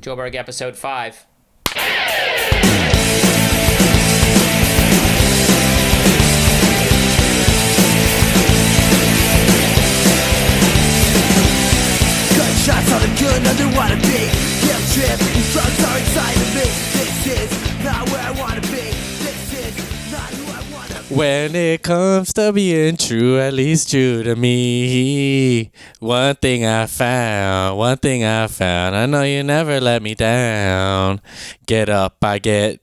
Joburg episode 5. Gunshots on the gun, under wanna be. Guilt trip, these drugs are inside of me. This is not where I wanna be. This is not who I wanna be. When it comes to being true, at least true to me. One thing I found, I know you never let me down. Get up, I get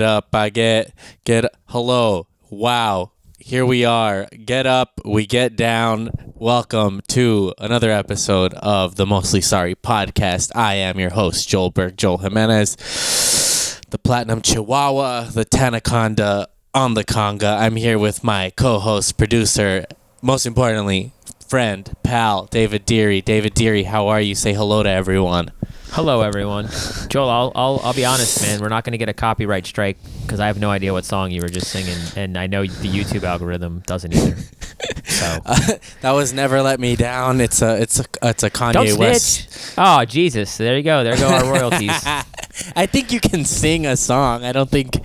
up. Hello, wow, here we are. Get up, we get down. Welcome to another episode of the Mostly Sorry podcast. I am your host, Joel Berg, Joel Jimenez, the Platinum Chihuahua, the Tanaconda on the conga. I'm here with my co-host, producer, most importantly, friend, pal, David Deary. David Deary, how are you? Say hello to everyone. Hello, everyone. Joel, I'll be honest, man. We're not going to get a copyright strike because I have no idea what song you were just singing, and I know the YouTube algorithm doesn't either. So that was "Never Let Me Down." It's a Kanye don't snitch. West. Oh, Jesus! There you go. There go our royalties. I think you can sing a song. I don't think. Yeah,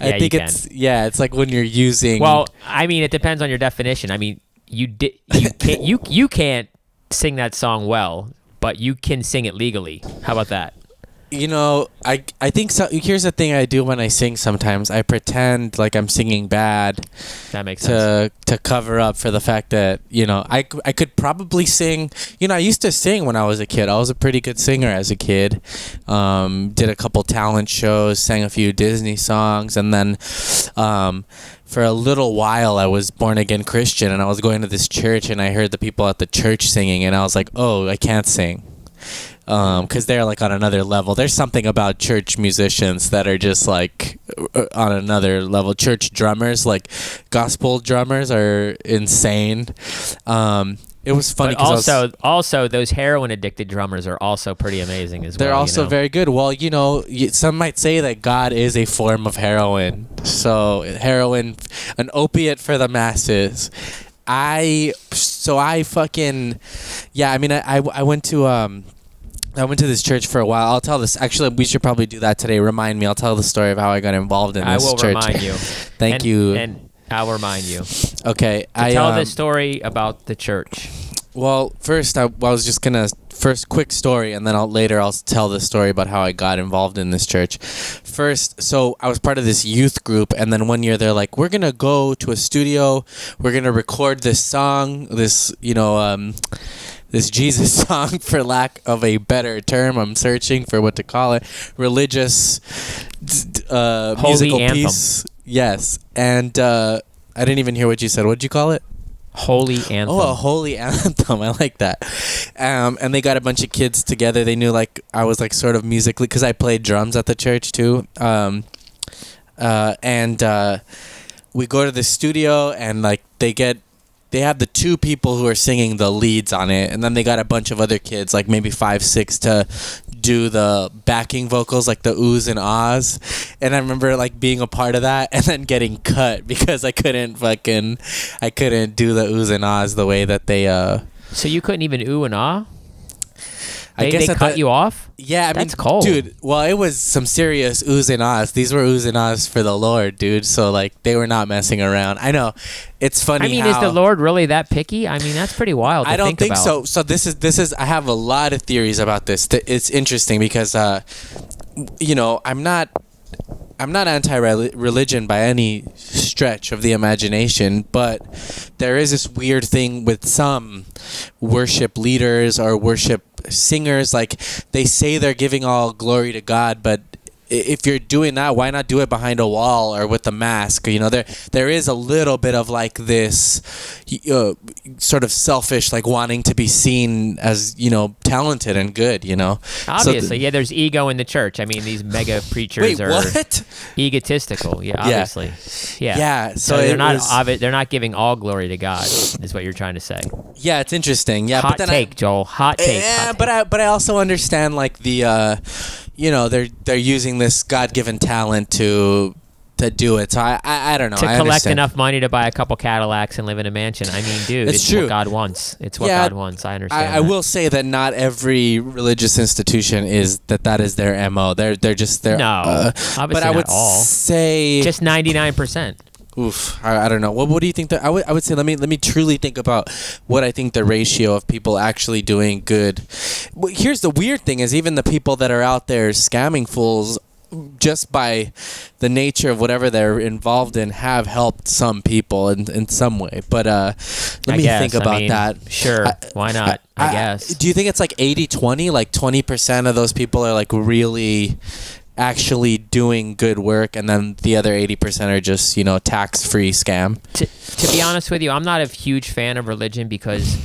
I think you it's it's like when you're using. Well, I mean, it depends on your definition. I mean, you can't sing that song well, but you can sing it legally. How about that? You know, I think so. Here's the thing I do when I sing sometimes. I pretend like I'm singing bad That makes sense. to cover up for the fact that, you know, I could probably sing. You know, I used to sing when I was a kid. I was a pretty good singer as a kid. Did a couple talent shows, sang a few Disney songs, and then for a little while I was born again Christian, and I was going to this church, and I heard the people at the church singing, and I was like, oh, I can't sing. Because they're like on another level. There's something about church musicians that are just like on another level. Church drummers, like gospel drummers, are insane. It was funny. But also those heroin addicted drummers are also pretty amazing as well. They're also very good. Well, you know, some might say that God is a form of heroin. So heroin, an opiate for the masses. I went to this church for a while. I'll tell this. Actually, we should probably do that today. Remind me. I'll tell the story of how I got involved in this church. I will remind you. Thank you. And I'll remind you. Okay. Tell the story about the church. Well, first, I was just going to... First, quick story, and then later I'll tell the story about how I got involved in this church. First, so I was part of this youth group, and then one year they're like, we're going to go to a studio. We're going to record this song, this Jesus song, for lack of a better term. I'm searching for what to call it. Religious musical anthem. piece. Yes. And I didn't even hear what you said. What did you call it? Holy anthem. Oh, a holy anthem. I like that. And they got a bunch of kids together. They knew like I was like sort of musically, because I played drums at the church too. And we go to the studio, and like they have the two people who are singing the leads on it, and then they got a bunch of other kids, like maybe 5, 6, to do the backing vocals, like the oohs and ahs. And I remember like being a part of that and then getting cut because I couldn't do the oohs and ahs the way that they So you couldn't even ooh and ah? I guess they cut you off? Yeah, That's cold. Dude, well, it was some serious oohs and ahs. These were oohs and ahs for the Lord, dude. So, like, they were not messing around. I know. It's funny. I mean, is the Lord really that picky? I mean, that's pretty wild to I don't think about. so. So this is. I have a lot of theories about this. It's interesting because, you know, I'm not anti-religion by any stretch of the imagination, but there is this weird thing with some worship leaders or worship singers. Like, they say they're giving all glory to God, but if you're doing that, why not do it behind a wall or with a mask? You know, there is a little bit of like this sort of selfish, like wanting to be seen as, you know, talented and good, you know. Obviously, yeah, there's ego in the church. I mean, these mega preachers are egotistical. Yeah, obviously. Yeah. Yeah. So they're not giving all glory to God, is what you're trying to say. Yeah, it's interesting. Yeah, hot take, Joel. Hot take. Yeah, hot take. but I also understand like the you know, they're using this God-given talent to to do it. So I don't know. To I collect understand. enough money to buy a couple Cadillacs and live in a mansion. I mean, dude, It's it's true. what God wants. It's what Yeah, God wants. I understand. I that. will say that not every religious institution is that is their MO. They're just their No, obviously but I not would all. say Just 99%. oof, I don't know. What do you think that I would say let me truly think about what I think the ratio of people actually doing good. Well, here's the weird thing is even the people that are out there scamming fools just by the nature of whatever they're involved in have helped some people in some way. But let I me guess. think I about mean, that. Sure. Why not? I guess. Do you think it's like 80-20? Like 20% of those people are like really actually doing good work, and then the other 80% are just, tax-free scam? To be honest with you, I'm not a huge fan of religion because,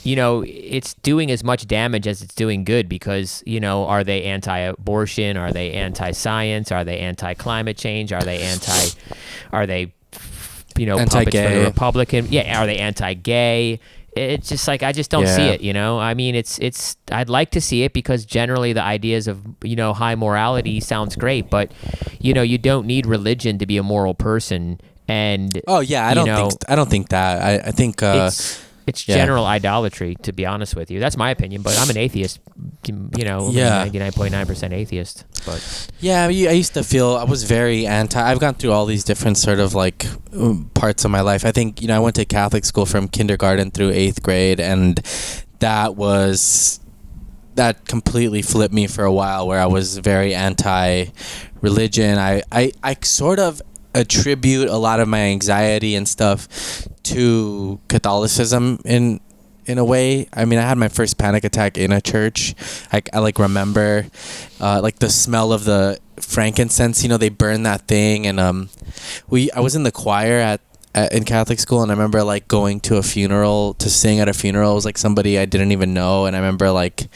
it's doing as much damage as it's doing good because, are they anti-abortion? Are they anti-science? Are they anti-climate change? Are they puppets for the Anti-gay. Republican? Yeah, are they anti-gay? It's just like I just don't see it, I mean, it's I'd like to see it because generally the ideas of high morality sounds great, but you don't need religion to be a moral person. And Oh yeah, I don't think that. I think it's general idolatry, to be honest with you. That's my opinion, but I'm an atheist. I'm 99.9% atheist. But yeah, I used to feel I was very anti. I've gone through all these different sort of like parts of my life. I think I went to Catholic school from kindergarten through 8th grade, and that completely flipped me for a while, where I was very anti-religion. I sort of attribute a lot of my anxiety and stuff to Catholicism in a way. I mean, I had my first panic attack in a church. I remember like the smell of the frankincense, they burn that thing, and I was in the choir in Catholic school, and I remember like going to a funeral to sing at a funeral. It was like somebody I didn't even know, and I remember like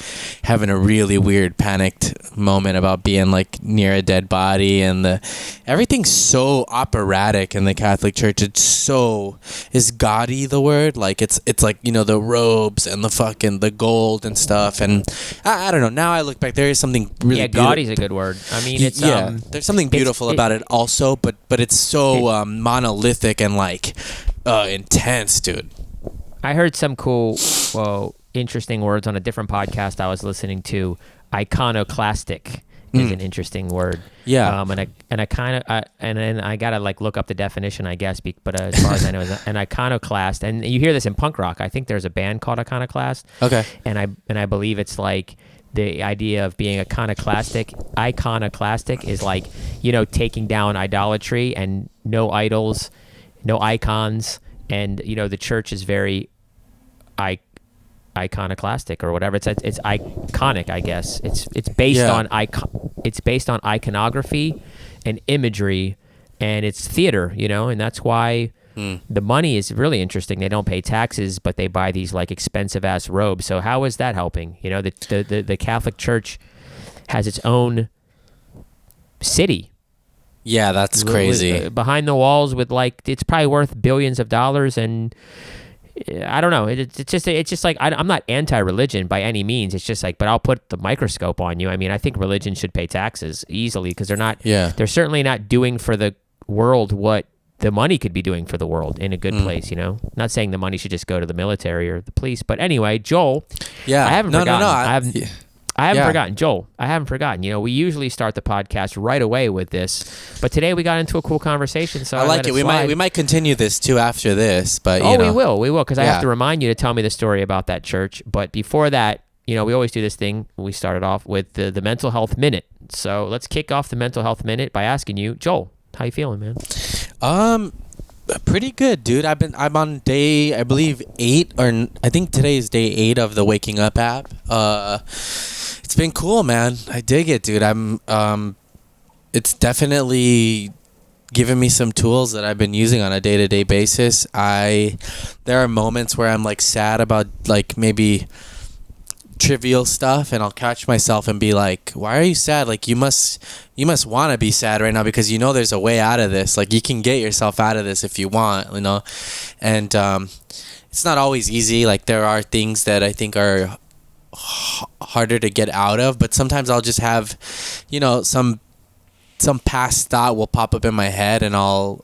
having a really weird panicked moment about being like near a dead body, and everything's so operatic in the Catholic Church. Is gaudy the word? Like it's like the robes and the gold and stuff, and I don't know. Now I look back, there is something really gaudy's a good word. I mean, it's there's something beautiful about it also, but it's so monolithic and like intense, dude. I heard some cool, interesting words on a different podcast I was listening to. Iconoclastic is an interesting word. Yeah. And then I gotta like look up the definition, I guess. But as far as I know, an iconoclast, and you hear this in punk rock. I think there's a band called Iconoclast. Okay. And I believe it's like the idea of being iconoclastic. Iconoclastic is like taking down idolatry and no idols, no icons, and the church is very iconoclastic or whatever. It's iconic, I guess. It's based on it's based on iconography and imagery, and it's theater, and that's why the money is really interesting. They don't pay taxes, but they buy these like expensive ass robes. So how is that helping? The Catholic Church has its own city. Yeah, that's crazy. Behind the walls with like, it's probably worth billions of dollars, and I don't know. It's just like I'm not anti-religion by any means. It's just like, but I'll put the microscope on you. I mean, I think religion should pay taxes easily because they're not. Yeah. They're certainly not doing for the world what the money could be doing for the world in a good place. Not saying the money should just go to the military or the police, but anyway, Joel. Yeah. I haven't forgotten. No. I haven't forgotten, Joel. I haven't forgotten. We usually start the podcast right away with this, but today we got into a cool conversation. So I like it. We might continue this too after this, but we will because I have to remind you to tell me the story about that church. But before that, we always do this thing. We started off with the mental health minute. So let's kick off the mental health minute by asking you, Joel, how you feeling, man? Pretty good, dude. I'm on day, I believe 8, or I think today is day 8 of the Waking Up app. It's been cool, man. I dig it, dude. It's definitely given me some tools that I've been using on a day-to-day basis. There are moments where I'm like sad about like maybe trivial stuff, and I'll catch myself and be like, why are you sad? Like you must want to be sad right now because there's a way out of this. Like you can get yourself out of this if you want, and it's not always easy. Like there are things that I think are harder to get out of, but sometimes I'll just have some some past thought will pop up in my head, and I'll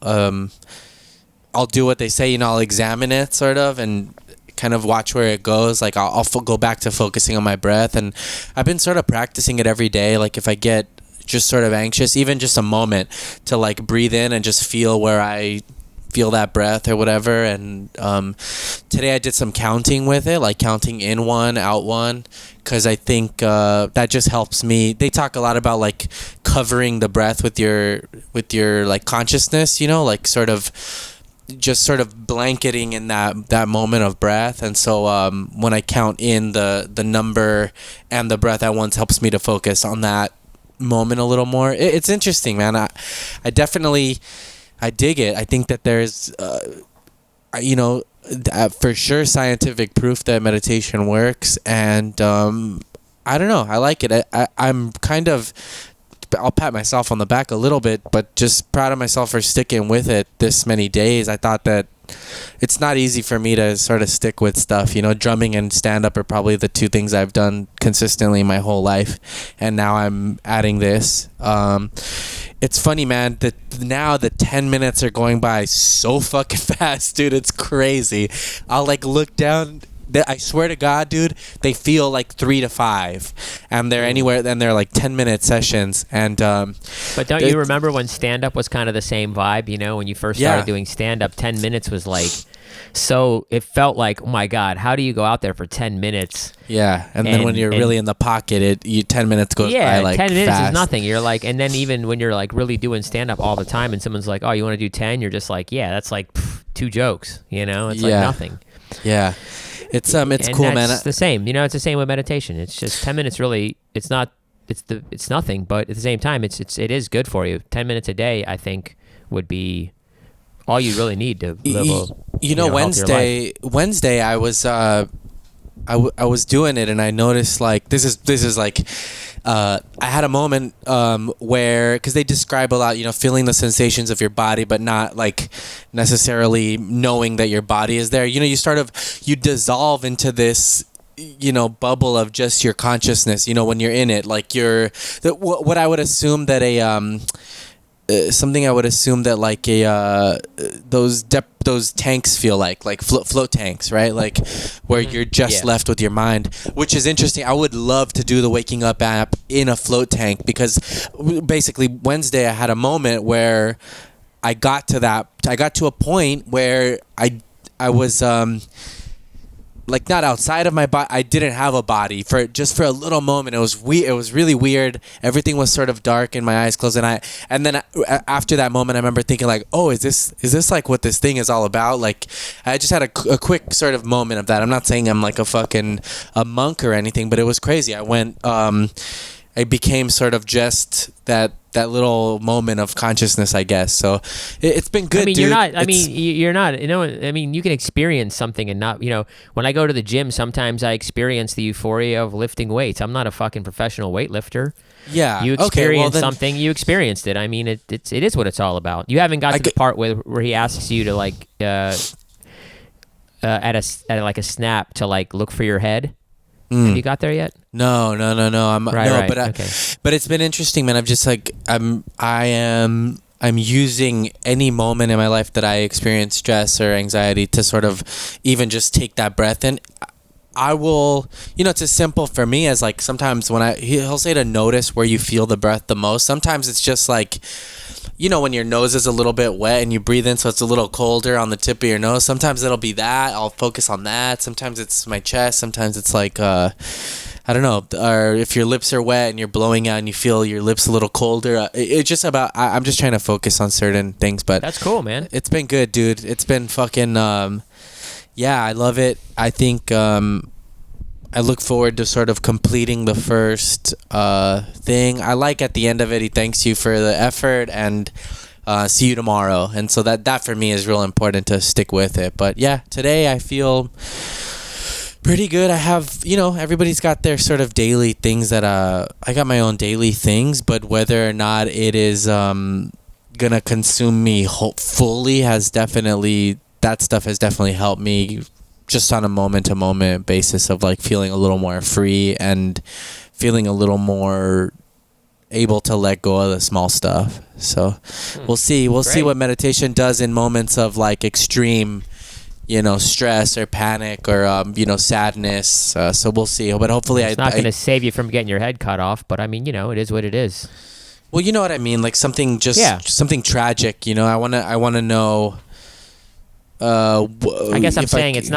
do what they say, I'll examine it sort of, and kind of watch where it goes. Like I'll go back to focusing on my breath, and I've been sort of practicing it every day. Like if I get just sort of anxious, even just a moment to like breathe in and just feel where I feel that breath or whatever. And today I did some counting with it, like counting in one, out one, because I think that just helps me. They talk a lot about like covering the breath with your like consciousness, like sort of blanketing in that moment of breath. And so when I count in the number and the breath at once, helps me to focus on that moment a little more. It's interesting, man. I definitely dig it. I think that there's for sure scientific proof that meditation works, and I don't know, I like it. I'm kind of, I'll pat myself on the back a little bit, but just proud of myself for sticking with it this many days. I thought that it's not easy for me to sort of stick with stuff. Drumming and stand-up are probably the two things I've done consistently my whole life, and now I'm adding this. It's funny, man, that now the 10 minutes are going by so fucking fast, dude. It's crazy. I'll like look down. I swear to God, dude, they feel like 3 to 5, and they're anywhere. Then they're like 10-minute sessions, and but don't you remember when stand-up was kind of the same vibe? When you first started doing stand-up, 10 minutes was like, so it felt like, oh my God, how do you go out there for 10 minutes? Yeah, and then when you're really in the pocket, 10 minutes goes by like 10 minutes fast. is nothing. You're like, and then even when you're like really doing stand-up all the time, and someone's like, oh, you want to do 10? You're just like, yeah, that's like 2 jokes. It's like nothing. Yeah. It's cool, man. It's the same. It's the same with meditation. It's just 10 minutes. Really, it's nothing. But at the same time, it is good for you. 10 minutes a day, I think, would be all you really need to live Wednesday, I was I was doing it, and I noticed like this is like I had a moment where, because they describe a lot, feeling the sensations of your body, but not like necessarily knowing that your body is there. You dissolve into this bubble of just your consciousness. When you're in it, like what I would assume that something I would assume that like those tanks feel like float tanks, right? Like where you're just left with your mind, which is interesting. I would love to do the Waking Up app in a float tank, because basically Wednesday I had a moment where I got to a point where I was like not outside of my body. I didn't have a body for a little moment. It was weird. It was really weird. Everything was sort of dark and my eyes closed. And then after that moment, I remember thinking like, oh, is this like what this thing is all about? Like, I just had a quick sort of moment of that. I'm not saying I'm like a monk or anything, but it was crazy. I went, I became sort of just that little moment of consciousness, I guess. So it's been good. You're not. You can experience something and not. When I go to the gym, sometimes I experience the euphoria of lifting weights. I'm not a fucking professional weighter. Yeah. You experience something. You experienced it. I mean, it is what it's all about. You haven't got to the part where he asks you to like at like a snap to like look for your head. Have you got there yet? No. But it's been interesting, man. I'm just like I'm using any moment in my life that I experience stress or anxiety to sort of even just take that breath in. I will, it's as simple for me as like sometimes when he'll say to notice where you feel the breath the most. Sometimes it's just like, when your nose is a little bit wet and you breathe in, so it's a little colder on the tip of your nose. Sometimes it'll be that. I'll focus on that. Sometimes it's my chest. Sometimes it's like, I don't know. Or if your lips are wet and you're blowing out and you feel your lips a little colder. It's just about, I'm just trying to focus on certain things. But that's cool, man. It's been good, dude. It's been fucking, yeah, I love it. I think, I look forward to sort of completing the first thing. I like at the end of it, he thanks you for the effort and see you tomorrow. And so that for me is real important to stick with it. But yeah, today I feel pretty good. I have, everybody's got their sort of daily things that I got my own daily things, but whether or not it is gonna consume me fully that stuff has definitely helped me just on a moment-to-moment basis of like feeling a little more free and feeling a little more able to let go of the small stuff. So we'll see Great. what meditation does in moments of like extreme, stress or panic or sadness. So we'll see, but hopefully It's not going to save you from getting your head cut off, but I mean, it is what it is. well, you know what I mean, like something something tragic, I want to know. I guess I'm saying it's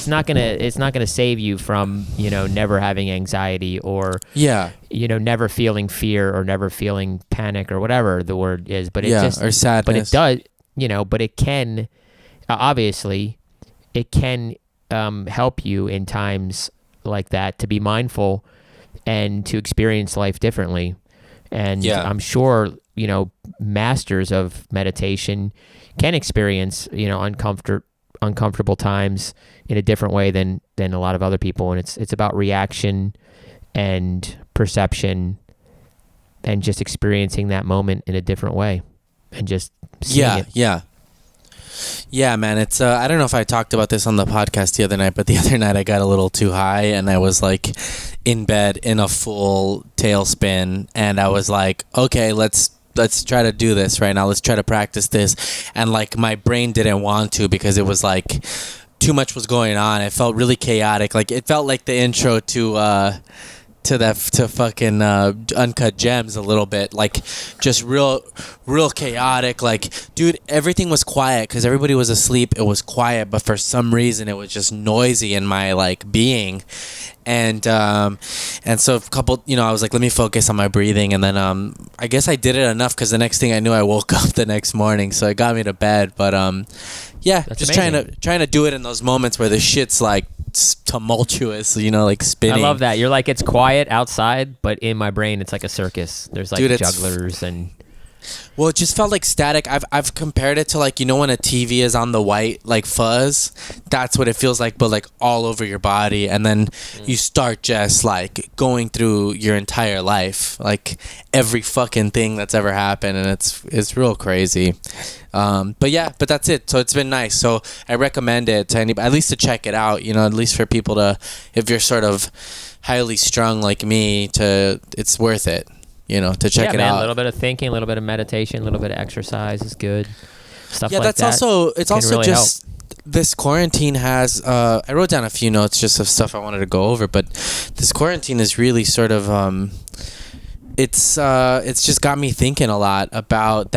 not gonna save you from never having anxiety or never feeling fear or never feeling panic or whatever the word is, but or sadness. But it does, but it can obviously it can help you in times like that to be mindful and to experience life differently. And I'm sure masters of meditation can experience uncomfortable times in a different way than a lot of other people, and it's about reaction and perception and just experiencing that moment in a different way and just seeing it. Yeah, man, it's I don't know if I talked about this on the podcast the other night, but the other night I got a little too high and I was like in bed in a full tailspin, and I was like, okay, let's try to do this right now. Let's try to practice this. And like my brain didn't want to because it was like too much was going on. It felt really chaotic. Like it felt like the intro to fucking Uncut Gems a little bit, like just real chaotic. Like, dude, everything was quiet because everybody was asleep. It was quiet, but for some reason it was just noisy in my like being. And so a couple, I was like, let me focus on my breathing. And then I guess I did it enough because the next thing I knew, I woke up the next morning. So it got me to bed. But That's just amazing. trying to do it in those moments where the shit's like tumultuous, like spinning. I love that. You're like, it's quiet outside, but in my brain, it's like a circus. There's like Dude, jugglers and... Well, it just felt like static. I've compared it to like, when a TV is on the white like fuzz, that's what it feels like, but like all over your body. And then you start just like going through your entire life, like every fucking thing that's ever happened, and it's real crazy. But that's it. So it's been nice. So I recommend it to anybody, at least to check it out, at least for people to, if you're sort of highly strung like me, it's worth it. To check it out. A little bit of thinking, a little bit of meditation, a little bit of exercise is good. Stuff like that's that. It's also really just this quarantine has. I wrote down a few notes just of stuff I wanted to go over, but this quarantine is really sort of. It's just got me thinking a lot about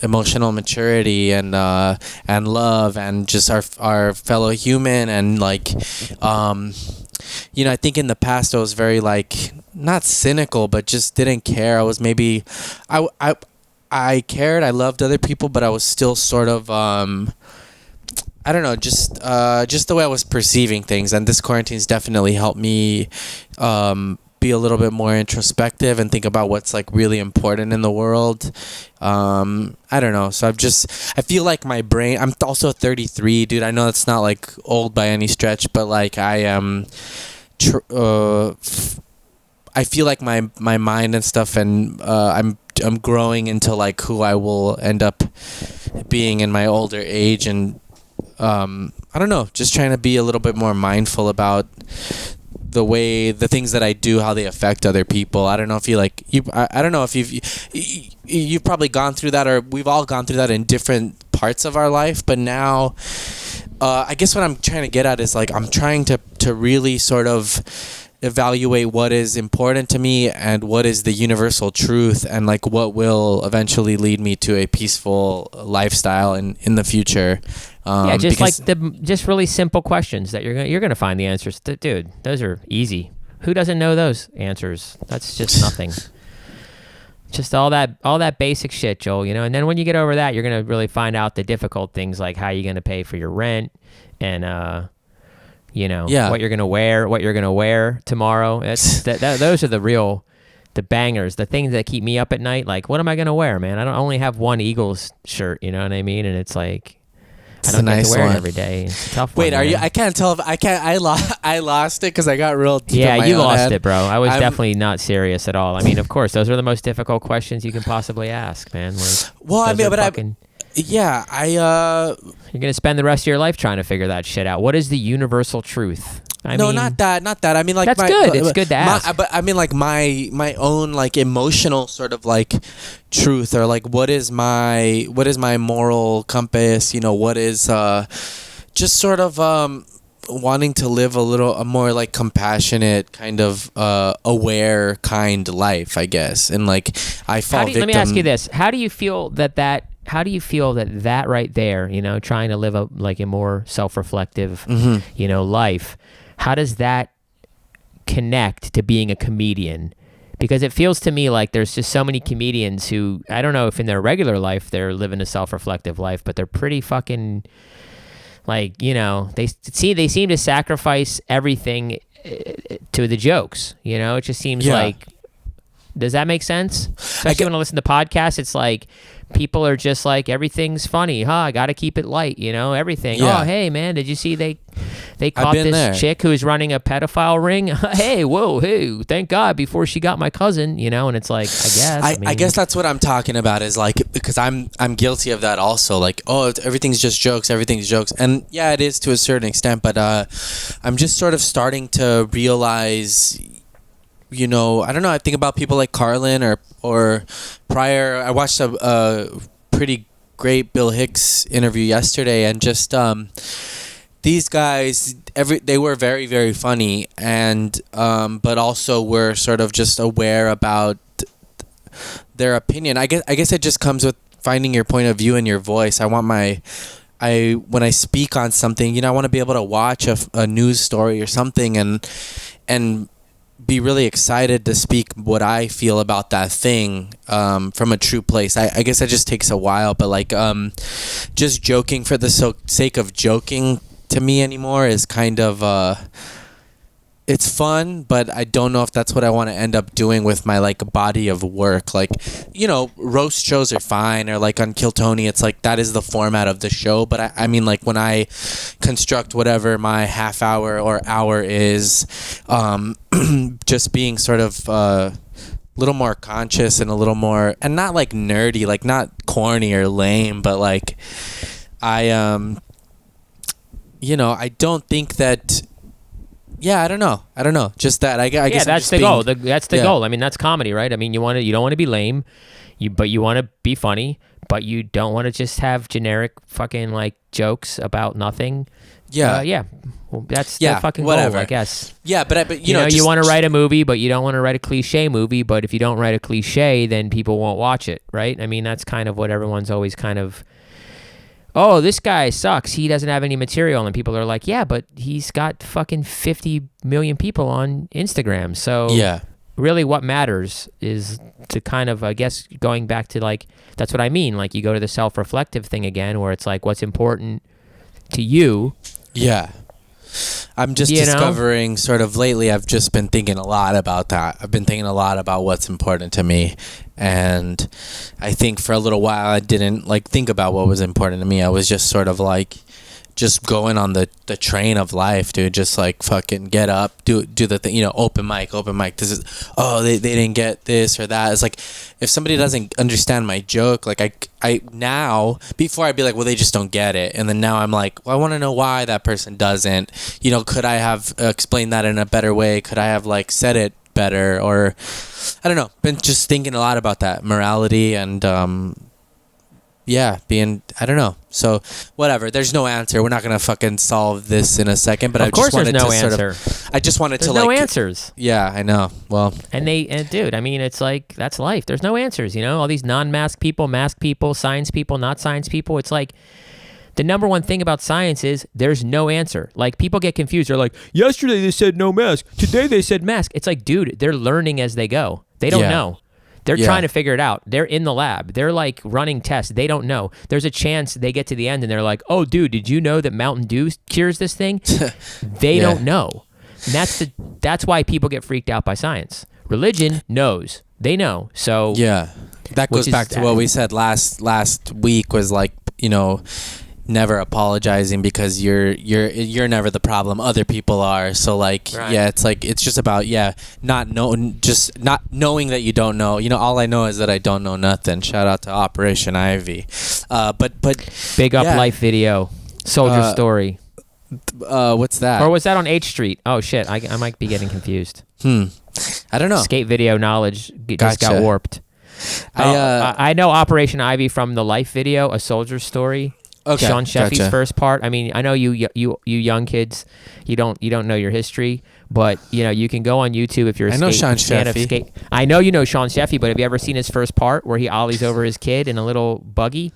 emotional maturity and love and just our fellow human, and like I think in the past I was very like not cynical, but just didn't care. I was maybe I cared, I loved other people, but I was still sort of I don't know, just the way I was perceiving things. And this quarantine's definitely helped me be a little bit more introspective and think about what's like really important in the world. I don't know. So I feel like my brain, I'm also 33, dude. I know that's not like old by any stretch, but like I am, I feel like my mind and stuff, and I'm growing into like who I will end up being in my older age. And I don't know, just trying to be a little bit more mindful about the things that I do, how they affect other people. I don't know if I don't know if you've probably gone through that, or we've all gone through that in different parts of our life. But now, I guess what I'm trying to get at is like, I'm trying to really sort of evaluate what is important to me and what is the universal truth, and like what will eventually lead me to a peaceful lifestyle in the future. Just really simple questions that you're gonna find the answers to. Dude, those are easy. Who doesn't know those answers? That's just nothing. Just all that basic shit, Joel. And then when you get over that, you're gonna really find out the difficult things, like how you're gonna pay for your rent, and what you're gonna wear tomorrow. Those are the bangers, the things that keep me up at night. Like, what am I gonna wear, man? I don't only have one Eagles shirt, you know what I mean? And it's like, I don't get to wear it every day. It's a tough one. Wait, are you? I can't tell if I lost it because I got real deep. Yeah, in my you own lost head. it, bro. I was definitely not serious at all. I mean, of course, those are the most difficult questions you can possibly ask, man. You're gonna spend the rest of your life trying to figure that shit out. What is the universal truth? No, not that. I mean, like that's good. It's good to ask. But I mean, like my own like emotional sort of like truth, or like what is my moral compass? You know, what is just sort of wanting to live a more like compassionate, kind of aware, kind life, I guess. And like I fall victim. Let me ask you this: how do you feel that? How do you feel that right there, you know, trying to live a more self-reflective, you know, life? How does that connect to being a comedian? Because it feels to me like there's just so many comedians who, I don't know if in their regular life they're living a self-reflective life, but they're pretty fucking, like, you know, they seem to sacrifice everything to the jokes. You know, it just seems like. Does that make sense? Especially when I listen to podcasts, it's like people are just like, everything's funny, I got to keep it light, you know, everything. Yeah. Oh, hey man, did you see they caught this chick who's running a pedophile ring? Hey, whoa, hey, thank God before she got my cousin, you know. And it's like, I guess that's what I'm talking about, is like, because I'm guilty of that also. Like, oh, everything's just jokes, and yeah, it is to a certain extent, but I'm just sort of starting to realize. You know, I don't know. I think about people like Carlin or Pryor. I watched a pretty great Bill Hicks interview yesterday, and just these guys, they were very, very funny, and but also were sort of just aware about their opinion. I guess it just comes with finding your point of view and your voice. When I speak on something, you know, I want to be able to watch a news story or something and be really excited to speak what I feel about that thing from a true place. I guess that just takes a while, but like just joking for the sake of joking to me anymore is kind of it's fun, but I don't know if that's what I want to end up doing with my like body of work. Like, you know, roast shows are fine, or like on Kill Tony, it's like that is the format of the show. But I mean, like when I construct whatever my half hour or hour is, just being sort of a little more conscious and a little more, and not like nerdy, like not corny or lame, but like you know, I don't think that. Yeah, I don't know. Just that. I guess that's the goal. That's the goal. I mean, that's comedy, right? I mean, you don't want to be lame, but you want to be funny, but you don't want to just have generic fucking like jokes about nothing. Yeah. Well, that's the fucking whatever. goal, I guess. Yeah, but you know, you want to write a movie, but you don't want to write a cliche movie. But if you don't write a cliche, then people won't watch it, right? I mean, that's kind of what everyone's always kind of. Oh, this guy sucks. He doesn't have any material. And people are like, yeah, but he's got fucking 50 million people on Instagram. So really what matters is to kind of, I guess, going back to like, that's what I mean. Like you go to the self-reflective thing again, where it's like, what's important to you. Yeah. I'm just discovering sort of lately, I've just been thinking a lot about that. I've been thinking a lot about what's important to me. And I think for a little while I didn't like think about what was important to me. I was just sort of like just going on the train of life, dude. Just like fucking get up, do the thing, you know, open mic. This is, they didn't get this or that. It's like, if somebody doesn't understand my joke, like I now, before I'd be like, well, they just don't get it. And then now I'm like, well, I want to know why that person doesn't, you know, could I have explained that in a better way? Could I have like said it better? Or I don't know, been just thinking a lot about that morality and, I don't know. So whatever. There's no answer. We're not gonna fucking solve this in a second. But I just wanted to sort of. I just wanted to like. There's no answers. Yeah, I know. Well. And dude, I mean, it's like that's life. There's no answers. You know, all these non-mask people, mask people, science people, not science people. It's like the number one thing about science is there's no answer. Like people get confused. They're like, yesterday they said no mask. Today they said mask. It's like, dude, they're learning as they go. They don't know. They're trying to figure it out. They're in the lab. They're like running tests. They don't know. There's a chance they get to the end and they're like, oh, dude, did you know that Mountain Dew cures this thing? They don't know. And that's why people get freaked out by science. Religion knows. They know. So yeah, that goes back to what we said last week was like, you know, never apologizing because you're never the problem, other people are. So like it's like it's just about not knowing that you don't know. You know, all I know is that I don't know nothing. Shout out to Operation Ivy. But big up Life Video, Soldier Story. What's that? Or was that on H Street? Oh shit, I might be getting confused. I don't know. Skate video knowledge just got Gotcha. warped. I know Operation Ivy from the Life video, A Soldier's Story. Okay, Sean Sheffy's gotcha. first part. I mean, I know you young kids, you don't know your history, but you know you can go on YouTube if you're a I know Sean fan of Sheffy. skate. I know you know Sean Sheffy, but have you ever seen his first part where he ollies over his kid in a little buggy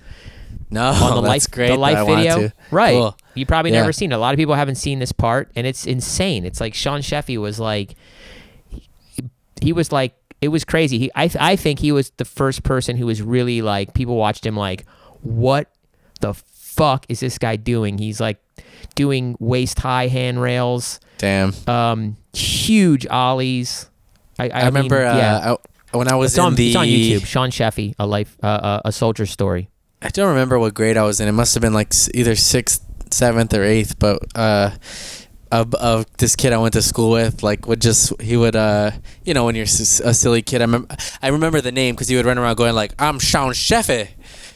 No, on the that's Life great. the that Life I want video? to. Right. Cool. You probably Yeah. never seen it. A lot of people haven't seen this part, and it's insane. It's like Sean Sheffy was like, he was like, it was crazy. I think he was the first person who was really like, people watched him like, what the fuck is this guy doing? He's like doing waist high handrails, Damn. huge ollies. I remember mean, yeah. when I was It's on the YouTube. Sean Sheffy, a soldier's story. I don't remember what grade I was in. It must have been like either 6th, 7th, or 8th. But of this kid I went to school with, like he would you know, when you're a silly kid, I remember the name because he would run around going like, I'm Sean Sheffy.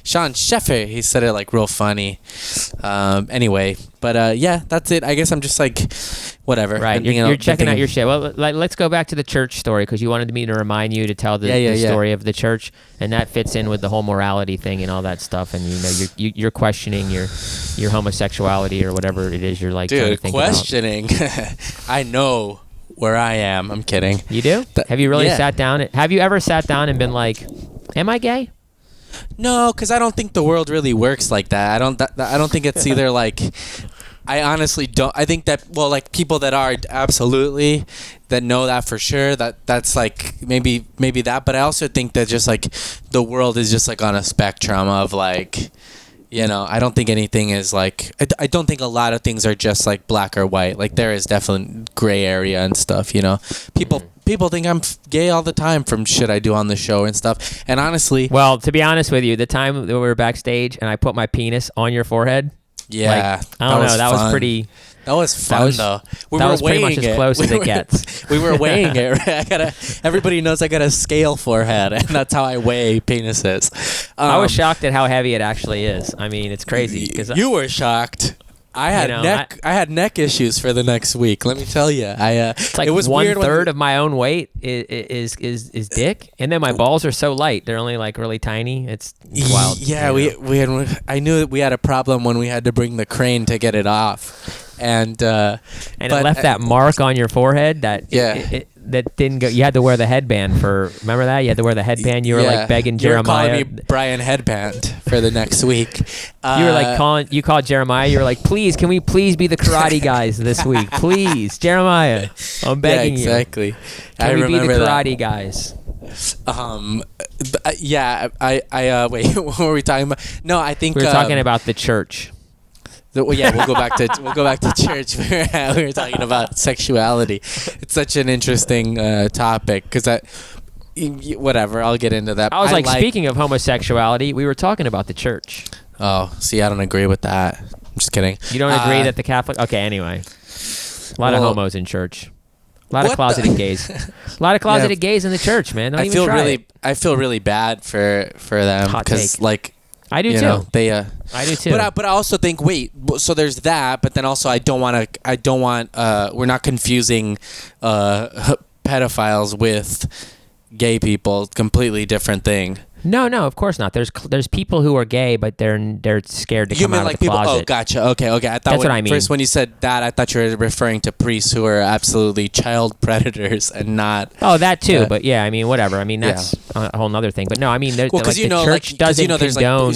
Sean Sheffy. He said it like real funny. Anyway, but yeah, that's it. I guess I'm just like, whatever. Right, You know, you're checking out thinking- your shit. Well, like, let's go back to the church story because you wanted me to remind you to tell the Yeah. story of the church, and that fits in with the whole morality thing and all that stuff. And you know, you're questioning your homosexuality or whatever it is you're like. trying to Dude, think questioning. I know where I am. I'm kidding. About. You do? That- Have you really yeah. sat down? Have you ever sat down and been like, "Am I gay?" No, because I don't think the world really works like that. I don't think it's either like. I honestly don't. I think that like people that are absolutely that know that for sure. That's like maybe that. But I also think that just like the world is just like on a spectrum of like, you know. I don't think anything is like. I don't think a lot of things are just like black or white. Like there is definitely gray area and stuff. You know, people think I'm gay all the time from shit I do on the show and stuff. And honestly, Well, to be honest with you, the time that we were backstage and I put my penis on your forehead. yeah, Like, I don't know. That was fun. pretty. That was fun was- though. We that were was pretty much weighing as it. close as We it were- gets. We were weighing it. Right? Everybody knows I got a scale forehead, and that's how I weigh penises. I was shocked at how heavy it actually is. I mean, it's crazy because You were shocked. I had know, I had neck issues for the next week. Let me tell you. it's like it was one weird when- third of my own weight is dick, and then my balls are so light; they're only like really tiny. It's wild. Yeah, you know? we had. I knew that we had a problem when we had to bring the crane to get it off, and and but- it left that mark on your forehead that Yeah. that didn't go. You had to wear the headband for. Remember that? You had to wear the headband. You were like begging You were Jeremiah. calling me Brian Headband for the next week. You were like calling. You called Jeremiah. You were like, "Please, can we please be the karate guys this week? Please, Jeremiah, I'm begging yeah, exactly. you. Can we be the remember karate guys?" Yeah, I wait, what were we talking about? No, I think We were talking about the church. Well, yeah, we'll go back to church. We were talking about sexuality. It's such an interesting topic because whatever. I'll get into that. I was like, speaking of homosexuality, we were talking about the church. Oh, see, I don't agree with that. I'm just kidding. You don't agree that the Catholic? Okay, anyway, a lot of Well, homos in church. A lot of what closeted the- gays. A lot of closeted gays in the church, man. Don't I even feel try really, it. I feel really bad for them Hot because take. like I do you too. know they. I do too. But I also think so there's that, but then also I don't want we're not confusing pedophiles with gay people. Completely different thing. No, of course not. There's people who are gay, but they're scared to You come mean out like of the people? closet. Oh, gotcha. Okay. I thought That's what I mean. First, when you said that, I thought you were referring to priests who are absolutely child predators and not. Oh, that too. Yeah. But yeah, I mean, whatever. I mean, that's a whole nother thing. But no, I mean, Well, because like, you the know, church like, doesn't there's condone.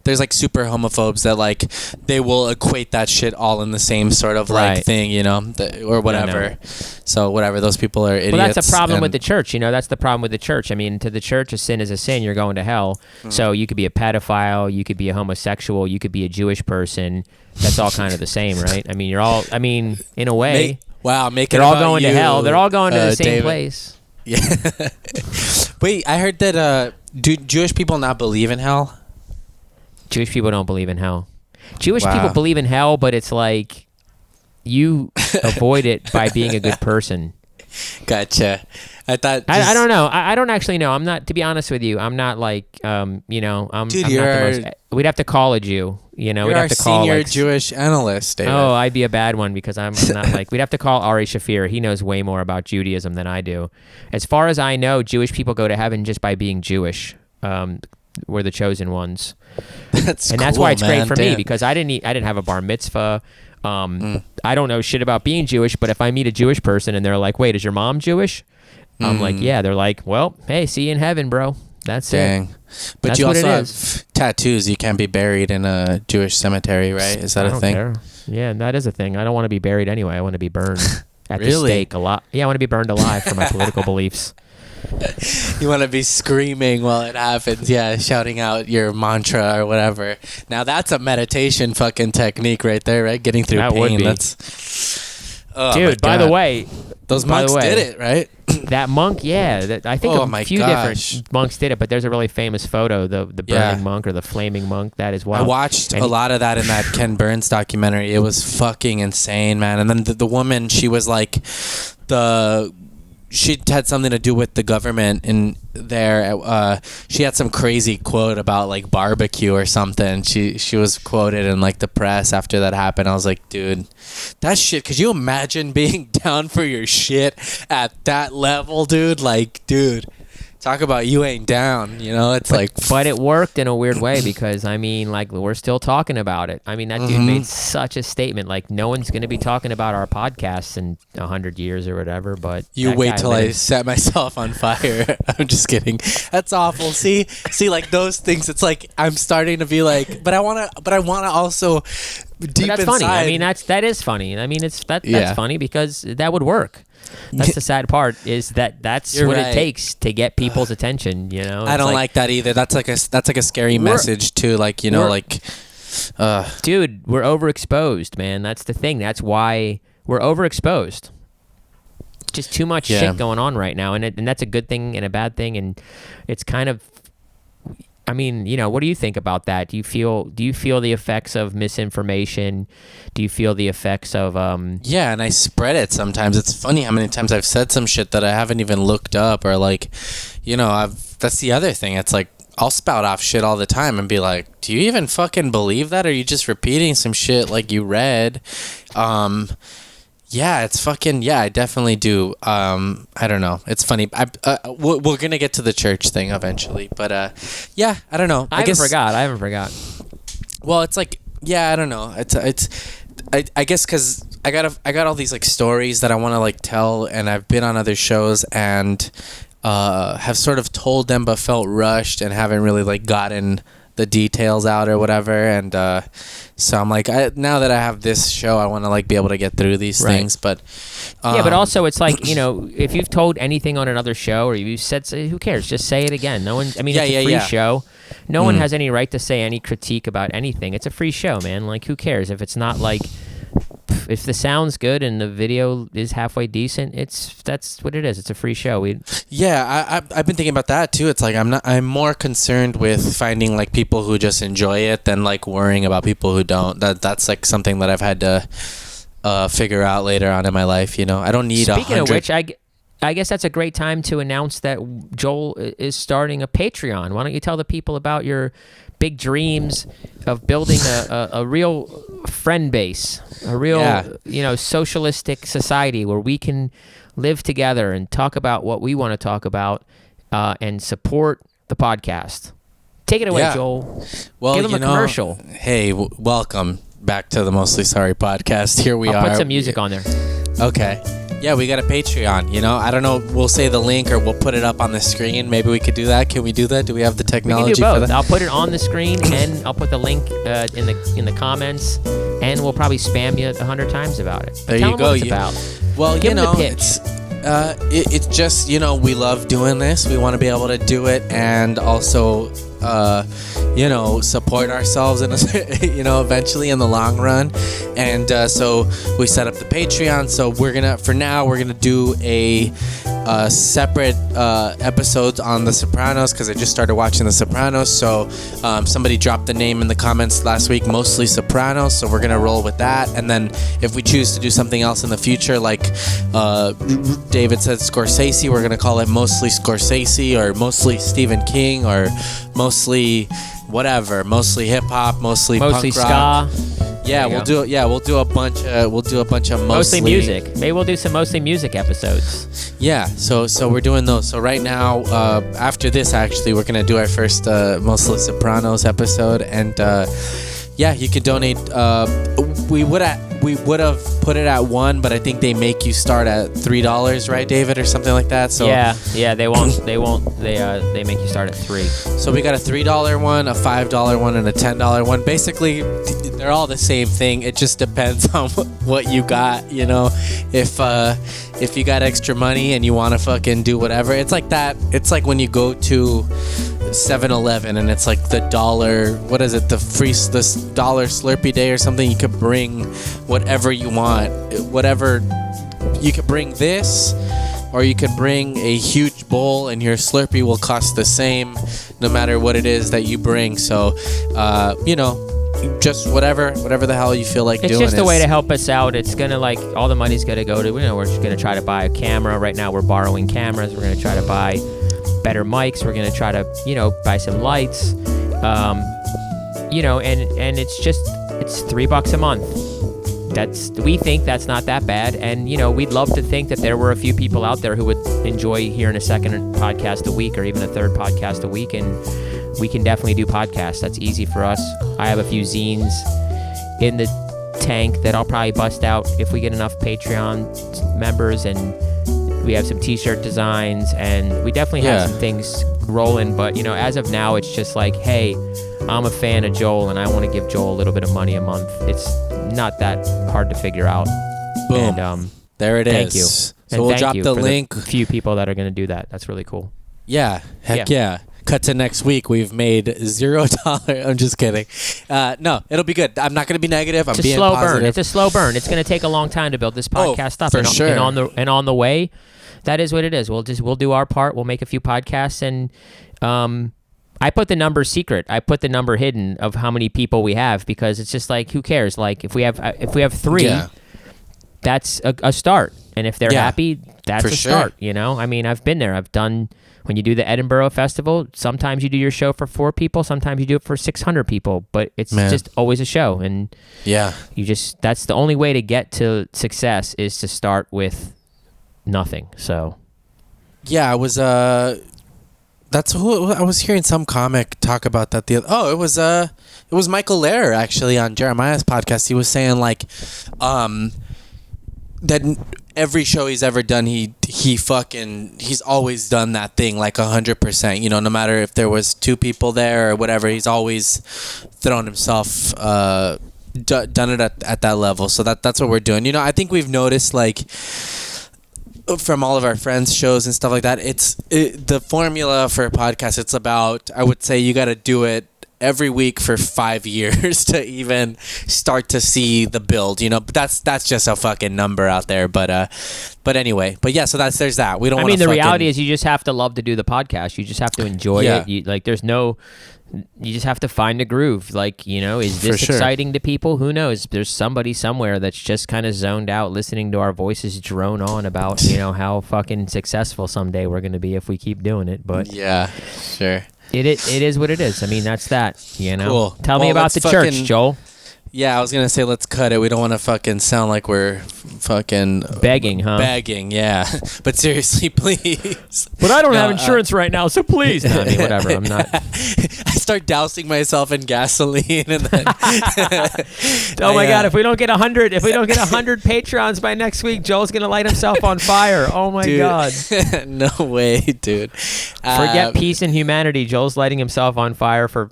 there's like super homophobes that like they will equate that shit all in the same sort of like Right. thing, you know, or whatever. So whatever, those people are idiots. Well, that's the problem with and- the church. You know, that's the problem with the church. I mean, to the church, a sin is a sin. You're going to hell. So you could be a pedophile. You could be a homosexual. You could be a Jewish person. That's all kind of the same, right? I mean, you're all. I mean, in a way, Make it they're all about going to you, hell. They're all going to the same David. place. Yeah. Wait, I heard that do Jewish people not believe in hell? Jewish people don't believe in hell. Jewish Wow. people believe in hell, but it's like you avoid it by being a good person. Gotcha. I thought. I don't know. I don't actually know. I'm not, to be honest with you. I'm not like, you know, I'm Dude, I'm you're not the most, we'd have to call a Jew. You know, You're we'd our have to call senior like, Jewish analyst, David. Oh, I'd be a bad one because I'm not like, we'd have to call Ari Shafir. He knows way more about Judaism than I do. As far as I know, Jewish people go to heaven just by being Jewish. We're the chosen ones. That's And cool, that's why it's man. great for me Damn. because I didn't have a bar mitzvah. I don't know shit about being Jewish, but if I meet a Jewish person and they're like, "Wait, is your mom Jewish?" I'm like, "Yeah." They're like, "Well, hey, see you in heaven, bro." That's Dang. it. But That's you what also it have is. tattoos. You can't be buried in a Jewish cemetery, right? Is that I a don't thing? care. Yeah, that is a thing. I don't want to be buried anyway. I want to be burned at the Really? stake a lot. Yeah, I want to be burned alive for my political beliefs. You want to be screaming while it happens, yeah, shouting out your mantra or whatever. Now that's a meditation fucking technique right there, right? Getting through That pain. would be. That's Dude, by the way, those by the monks way, did it, right? that monk, yeah, I think Oh a my few gosh. different monks did it, but there's a really famous photo, the burning Yeah. monk or the flaming monk. That is I wild. watched And a lot of that in that Ken Burns documentary. It was fucking insane, man. And then the woman, she was like, she had something to do with the government in there. She had some crazy quote about like barbecue or something. She was quoted in like the press after that happened. I was like, dude, that shit. Could you imagine being down for your shit at that level, dude? Like, dude, talk about you ain't down. You know, it's like. But it worked in a weird way because, I mean, like, we're still talking about it. I mean, that dude made such a statement. Like, no one's going to be talking about our podcasts in 100 years or whatever, but... You that wait guy till I lives. set myself on fire. I'm just kidding. That's awful. See, like those things. It's like I'm starting to be like, but I wanna also deep But that's inside. funny. I mean, that is funny. I mean, that's Yeah. funny because that would work. That's the sad part is that's You're what right. it takes to get people's attention, you know? I It's don't like that either. That's like a scary message too. Like, you know, we're- like. Dude, we're overexposed, man. That's the thing. That's why we're overexposed. Just too much Yeah. shit going on right now, and that's a good thing and a bad thing, and it's kind of. I mean, you know, what do you think about that? Do you feel the effects of misinformation? Do you feel the effects of Yeah, and I spread it sometimes. It's funny how many times I've said some shit that I haven't even looked up, or like, you know, that's the other thing. It's like I'll spout off shit all the time and be like, do you even fucking believe that? Or are you just repeating some shit like you read? Yeah, it's fucking, yeah, I definitely do. I don't know. It's funny. We're going to get to the church thing eventually, but yeah, I don't know. I haven't forgot. Well, it's like, yeah, I don't know. I guess because I got all these like stories that I want to like tell, and I've been on other shows and have sort of told them but felt rushed and haven't really like gotten the details out or whatever. And so I'm like, now that I have this show, I want to like be able to get through these Right. things. But Yeah, but also it's like, you know, if you've told anything on another show or you said, who cares? Just say it again. No one, I mean, Yeah, it's a yeah, free yeah. show. No one has any right to say any critique about anything. It's a free show, man. Like, who cares? If it's not like, if the sound's good and the video is halfway decent, that's what it is. It's a free show. Yeah, I've been thinking about that too. It's like I'm more concerned with finding like people who just enjoy it than like worrying about people who don't. That's like something that I've had to figure out later on in my life. You know, I don't need. Speaking of 100 which, I guess that's a great time to announce that Joel is starting a Patreon. Why don't you tell the people about your big dreams of building a real friend base, a real you know, socialistic society where we can live together and talk about what we want to talk about and support the podcast. Take it away, Yeah. Joel. Well, Give them you a know, commercial. Hey, welcome back to the Mostly Sorry podcast. Here we I'll are. put some music on there. Okay. Yeah, we got a Patreon. You know, I don't know. We'll say the link or we'll put it up on the screen. Maybe we could do that. Can we do that? Do we have the We can technology do for both. that? I'll put it on the screen and I'll put the link in the comments, and we'll probably spam you 100 times about it. But There tell you them go. What it's about. Well, Give you 'em the know, pitch. it's just, you know, we love doing this. We want to be able to do it and also, you know, support ourselves in a, you know, eventually in the long run. And so we set up the Patreon. So we're gonna do a separate episodes on The Sopranos because I just started watching The Sopranos. So somebody dropped the name in the comments last week, Mostly Sopranos. So we're gonna roll with that. And then if we choose to do something else in the future, like David said, Scorsese, we're gonna call it Mostly Scorsese or Mostly Stephen King or Mostly whatever, Mostly hip hop, mostly punk rock. Ska. Yeah, we'll do a bunch of Mostly music. Maybe we'll do some mostly music episodes. Yeah, so we're doing those. So right now, after this, actually, we're gonna do our first Mostly Sopranos episode, and yeah, you can donate. We would have put it at $1, but I think they make you start at $3, right, David, or something like that. So yeah, they won't. They make you start at $3. So we got a $3 one, a $5 one, and a $10 one. Basically, they're all the same thing. It just depends on what you got. You know, if you got extra money and you want to fucking do whatever, it's like that. It's like when you go to 7-Eleven and it's like the dollar, what is it, this dollar Slurpee day or something. You could bring whatever you want, whatever. You could bring this, or you could bring a huge bowl, and your Slurpee will cost the same no matter what it is that you bring. So you know, just whatever the hell you feel like doing. It's just a way to help us out. It's gonna, like, all the money's gonna go to, you know, we're just gonna try to buy a camera. Right now we're borrowing cameras. We're gonna try to buy better mics. We're gonna try to, you know, buy some lights. You know, and it's $3 a month. We think that's not that bad, and you know, we'd love to think that there were a few people out there who would enjoy hearing a second podcast a week or even a third podcast a week, and we can definitely do podcasts. That's easy for us. I have a few zines in the tank that I'll probably bust out if we get enough Patreon members, and we have some t-shirt designs, and we definitely have some things rolling. But you know, as of now, it's just like, hey, I'm a fan of Joel and I want to give Joel a little bit of money a month. It's not that hard to figure out. Boom. And there it is. thank you. So And we'll thank drop you the for link. few people that are going to do that. That's really cool. Yeah, heck yeah. Cut to next week. We've made $0. I'm just kidding. No, it'll be good. I'm not going to be negative. I'm being positive. It's a slow burn. It's going to take a long time to build this podcast up. For sure. And on the way, that is what it is. We'll do our part. We'll make a few podcasts, and I put the number secret. I put the number hidden of how many people we have, because it's just like, who cares? Like, if we have 3, that's a start. And if they're happy, that's a start. You know, I mean, I've been there. I've done, when you do the Edinburgh Festival, sometimes you do your show for 4 people, sometimes you do it for 600 people, but it's just always a show. And that's the only way to get to success, is to start with nothing. So I was that's who I was hearing some comic talk about that it was Michael Lehrer, actually, on Jeremiah's podcast. He was saying, like, that every show he's ever done, he's always done that thing like 100%, you know, no matter if there was 2 people there or whatever, he's always thrown himself, done it at that level. So that's what we're doing. You know, I think we've noticed, like, from all of our friends' shows and stuff like that, the formula for a podcast, it's about, I would say, you got to do it every week for 5 years to even start to see the build, you know. But that's just a fucking number out there. But anyway, so there's that. We don't. I mean, the reality is, you just have to love to do the podcast. You just have to enjoy it. You just have to find a groove. Like, you know, is this exciting to people? Who knows? There's somebody somewhere that's just kind of zoned out listening to our voices drone on about, you know, how fucking successful someday we're going to be if we keep doing it. But yeah, sure. It is what it is. I mean, that's that, you know. Cool. Tell me about the church, Joel. Yeah, I was going to say, let's cut it. We don't want to fucking sound like we're fucking begging, huh? Begging, yeah. But seriously, please. But I don't have insurance right now, so please. No, I mean, whatever. I'm not. I start dousing myself in gasoline, and then. Oh my God! If we don't get 100 patrons by next week, Joel's gonna light himself on fire. Oh my God! No way, dude. Forget peace and humanity. Joel's lighting himself on fire for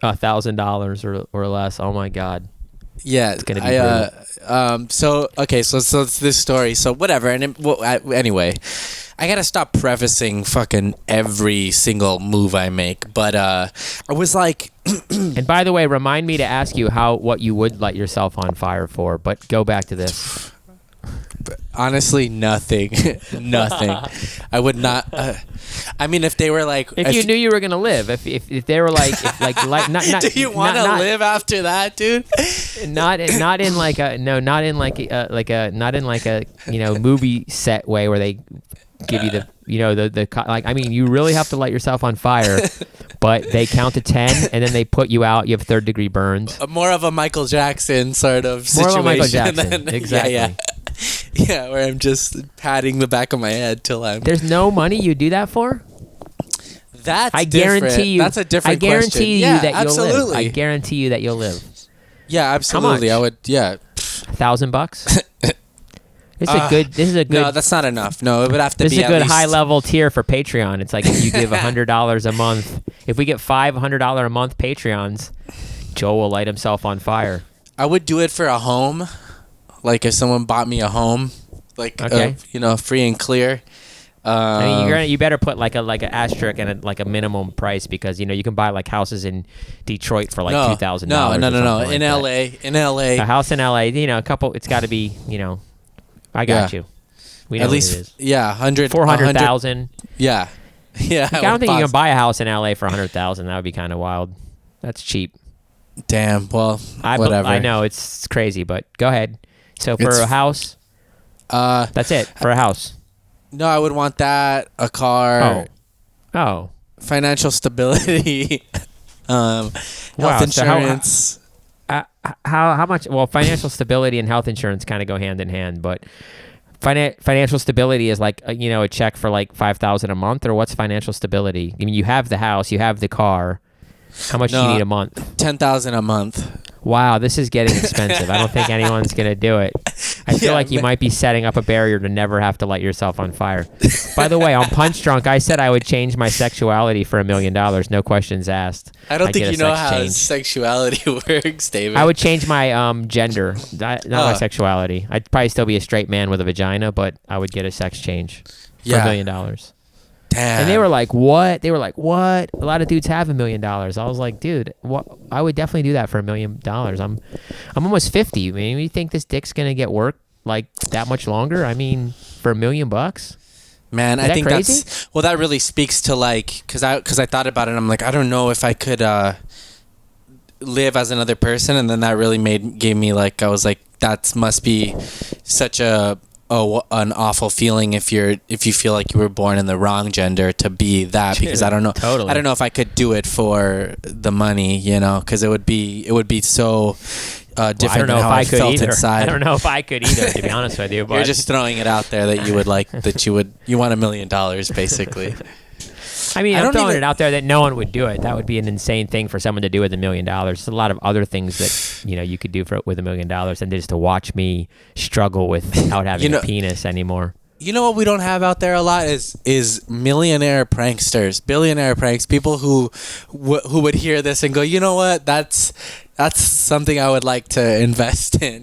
$1,000 or less. Oh my God. Yeah, it's gonna be so it's this story. So whatever. And anyway, I gotta stop prefacing fucking every single move I make. But I was like, and by the way, remind me to ask you what you would light yourself on fire for. But go back to this. Honestly, nothing. Nothing. I would not. I mean, if they were like, If you knew you were gonna live, if they were like, not do you want to live after that, dude? not in like a not in like a movie set way where they give you I mean, you really have to light yourself on fire, but they count to 10 and then they put you out. You have 3rd-degree burns. More of a Michael Jackson sort of More situation. of a Michael Jackson, exactly. Yeah, where I'm just patting the back of my head till I'm. There's no money you do that for. That's I different. guarantee you. That's a different I guarantee question. you Yeah, that absolutely. you'll live. I guarantee you that you'll live. Yeah, absolutely. much? I would. Yeah. $1,000. This is a good. No, that's not enough. No, it would have to This be is a at good least- high level tier for Patreon. It's like if you give $100 a month. If we get $500 a month Patreons, Joe will light himself on fire. I would do it for a home. Like if someone bought me a home, like Okay. free and clear. I mean, you better put like an asterisk and a minimum price because you can buy like houses in Detroit for like $2,000. No. Like In LA, a house in LA, a couple. It's got to be, I got you. We know at what least it is. 400,000. 400,000. Yeah, yeah. I don't think you can buy a house in LA for 100,000. That would be kind of wild. That's cheap. Damn. Well, whatever. I know it's crazy, but go ahead. So for It's- a house, that's it for a house. No, I would want that, a car, Oh. financial stability, health Wow, so insurance. How much? Well, financial stability and health insurance kind of go hand in hand, but financial stability is like a check for like $5,000 a month, or what's financial stability? I mean, you have the house, you have the car. How much do you need a month? 10,000 a month. Wow, this is getting expensive. I don't think anyone's gonna do it. I feel like you might be setting up a barrier to never have to light yourself on fire. By the way, on Punch Drunk, I said I would change my sexuality for $1 million, no questions asked. I don't I'd think get you a know sex how change. sexuality works, David. I would change my gender, not my sexuality. I'd probably still be a straight man with a vagina, but I would get a sex change for $1 million. Damn. And they were like, "What?" They were like, "What?" A lot of dudes have $1 million. I was like, "Dude, what? I would definitely do that for $1 million. I'm almost 50. I mean, you think this dick's gonna get work like that much longer? I mean, for $1 million bucks." Man, I that think crazy? that really speaks to like, cause I thought about it. I'm like, I don't know if I could live as another person, and then that really gave me like, I was like, that must be such an awful feeling if you feel like you were born in the wrong gender to be that, because I don't know. Totally. I don't know if I could do it for the money, because it would be so different than how I felt either. inside. I don't know if I could either, to be honest with you. But You're just throwing it out there that you would like you want $1 million basically. I mean, I I'm don't throwing even- it out there that no one would do it. That would be an insane thing for someone to do with $1 million. There's a lot of other things that you could do with $1 million, and just to watch me struggle without having a penis anymore. You know what we don't have out there a lot is millionaire pranksters, billionaire pranks, people who would hear this and go, you know what, that's something I would like to invest in.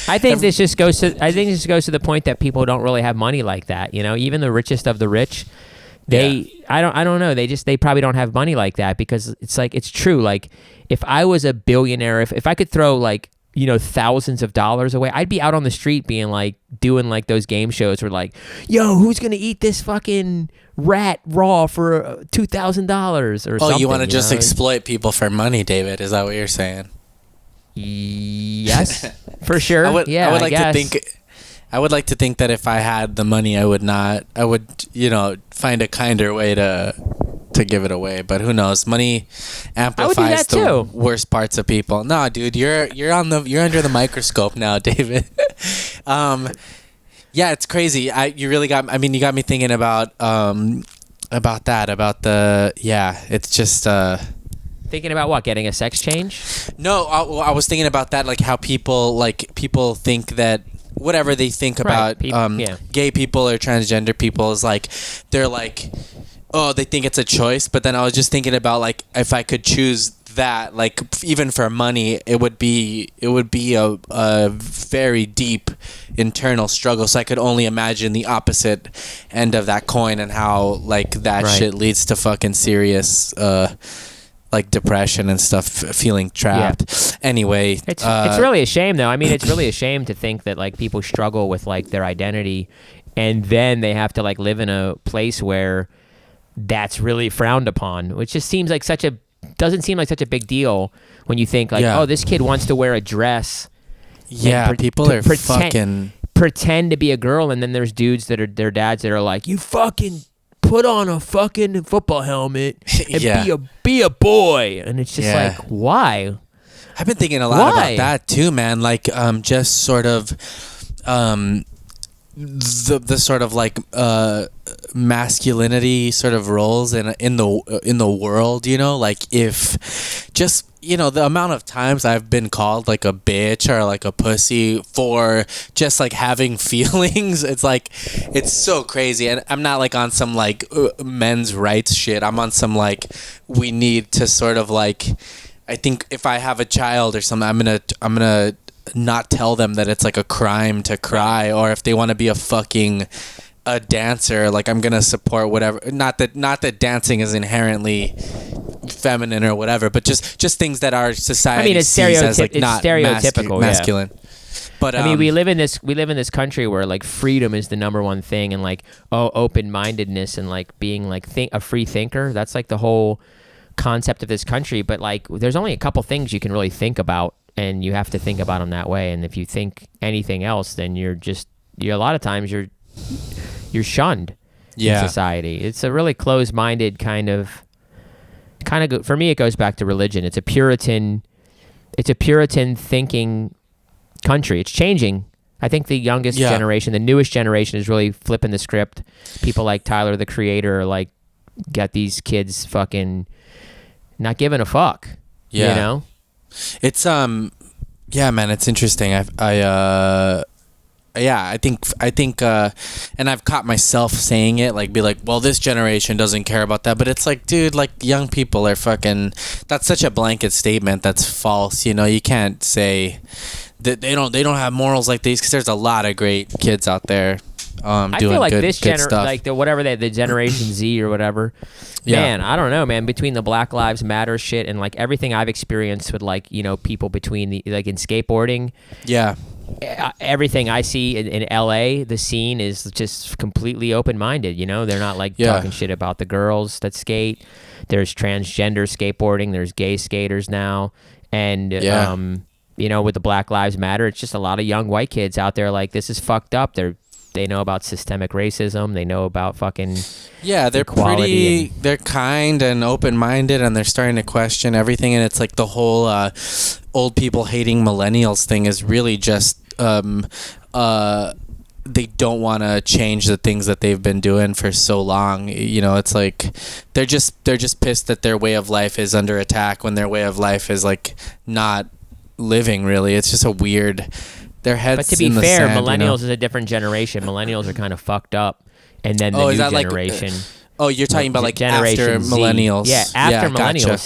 I think this just goes to the point that people don't really have money like that. Even the richest of the rich. I don't know. They probably don't have money like that, because it's true. Like if I was a billionaire, if I could throw like, thousands of dollars away, I'd be out on the street being like, doing like those game shows where like, yo, who's going to eat this fucking rat raw for $2,000 or something. Oh, you want to just exploit people for money, David? Is that what you're saying? Yes, for sure. I would like to think that if I had the money, I would find a kinder way to give it away. But who knows? Money amplifies the worst parts of people. No, dude, you're under the microscope now, David. Yeah, it's crazy. You got me thinking about that. It's just. Thinking about what? Getting a sex change? No, I was thinking about that, like how people think that whatever they think about gay people or transgender people is like, they're like, oh, they think it's a choice. But then I was just thinking about like, if I could choose that, like even for money, it would be a very deep internal struggle. So I could only imagine the opposite end of that coin and how like that shit leads to fucking serious like depression and stuff, feeling trapped. Anyway, It's really a shame though. I mean, it's really a shame to think that like people struggle with like their identity, and then they have to like live in a place where that's really frowned upon, which just seems like doesn't seem like such a big deal when you think like, oh, this kid wants to wear a dress. Yeah, people are fucking pretend to be a girl, and then there's dudes that are their dads that are like, you fucking put on a fucking football helmet and be a boy, and it's just like, why? I've been thinking a lot about that too, man. Like, just sort of, the sort of like masculinity sort of roles in the world, you know, like if just, you know, the amount of times I've been called like a bitch or like a pussy for just like having feelings, it's like, it's so crazy. And I'm not like on some like men's rights shit. I'm on some like, we need to sort of like, I think if I have a child or something, I'm gonna not tell them that it's like a crime to cry, or if they want to be a dancer, like I'm gonna support whatever. Not that dancing is inherently feminine or whatever, but just things that our society sees as like not stereotypical, masculine. But I mean, we live in this country where like freedom is the number one thing, and like open-mindedness and like being like a free thinker. That's like the whole concept of this country. But like, there's only a couple things you can really think about, and you have to think about them that way. And if you think anything else, then you're a lot of times you're shunned in society. It's a really closed-minded kind of for me. It goes back to religion. It's a Puritan thinking country. It's changing. I think the youngest generation, the newest generation, is really flipping the script. People like Tyler, the Creator, like got these kids fucking not giving a fuck. You know. It's yeah, man, it's interesting. I think and I've caught myself saying it, like be like, well, this generation doesn't care about that, but it's like, dude, like young people are fucking, that's such a blanket statement that's false, you know. You can't say that they don't have morals like these, because there's a lot of great kids out there I doing feel like good stuff. like the Generation Z or whatever. Man, I don't know, man. Between the Black Lives Matter shit and like everything I've experienced with like, you know, people between the like in skateboarding. Yeah. Everything I see in LA, the scene is just completely open-minded. You know, they're not like talking shit about the girls that skate. There's transgender skateboarding. There's gay skaters now, and you know, with the Black Lives Matter, it's just a lot of young white kids out there like, this is fucked up. They know about systemic racism. They know about fucking they're pretty. They're kind and open-minded, and they're starting to question everything. And it's like the whole old people hating millennials thing is really just they don't want to change the things that they've been doing for so long. You know, it's like they're just pissed that their way of life is under attack when their way of life is like not living. Really, it's just a weird. Their heads. But to be fair, millennials is a different generation. Millennials are kind of fucked up, and then the new generation. You're talking about like Generation after Z. millennials. Yeah, after millennials gotcha.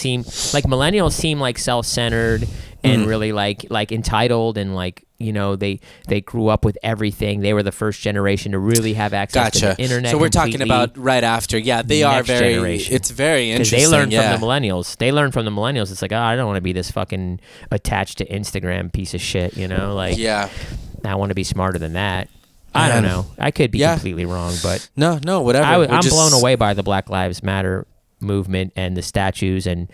seem like self-centered and really like entitled, and like, you know, they grew up with everything. They were the first generation to really have access to the internet. So we're talking about right after. Yeah, they are very. Generation. It's very interesting. Because they learned from the millennials. They learned from the millennials. It's like, I don't want to be this fucking attached to Instagram piece of shit. You know, like I want to be smarter than that. I don't know. I could be completely wrong, but no, whatever. I'm blown away by the Black Lives Matter movement and the statues and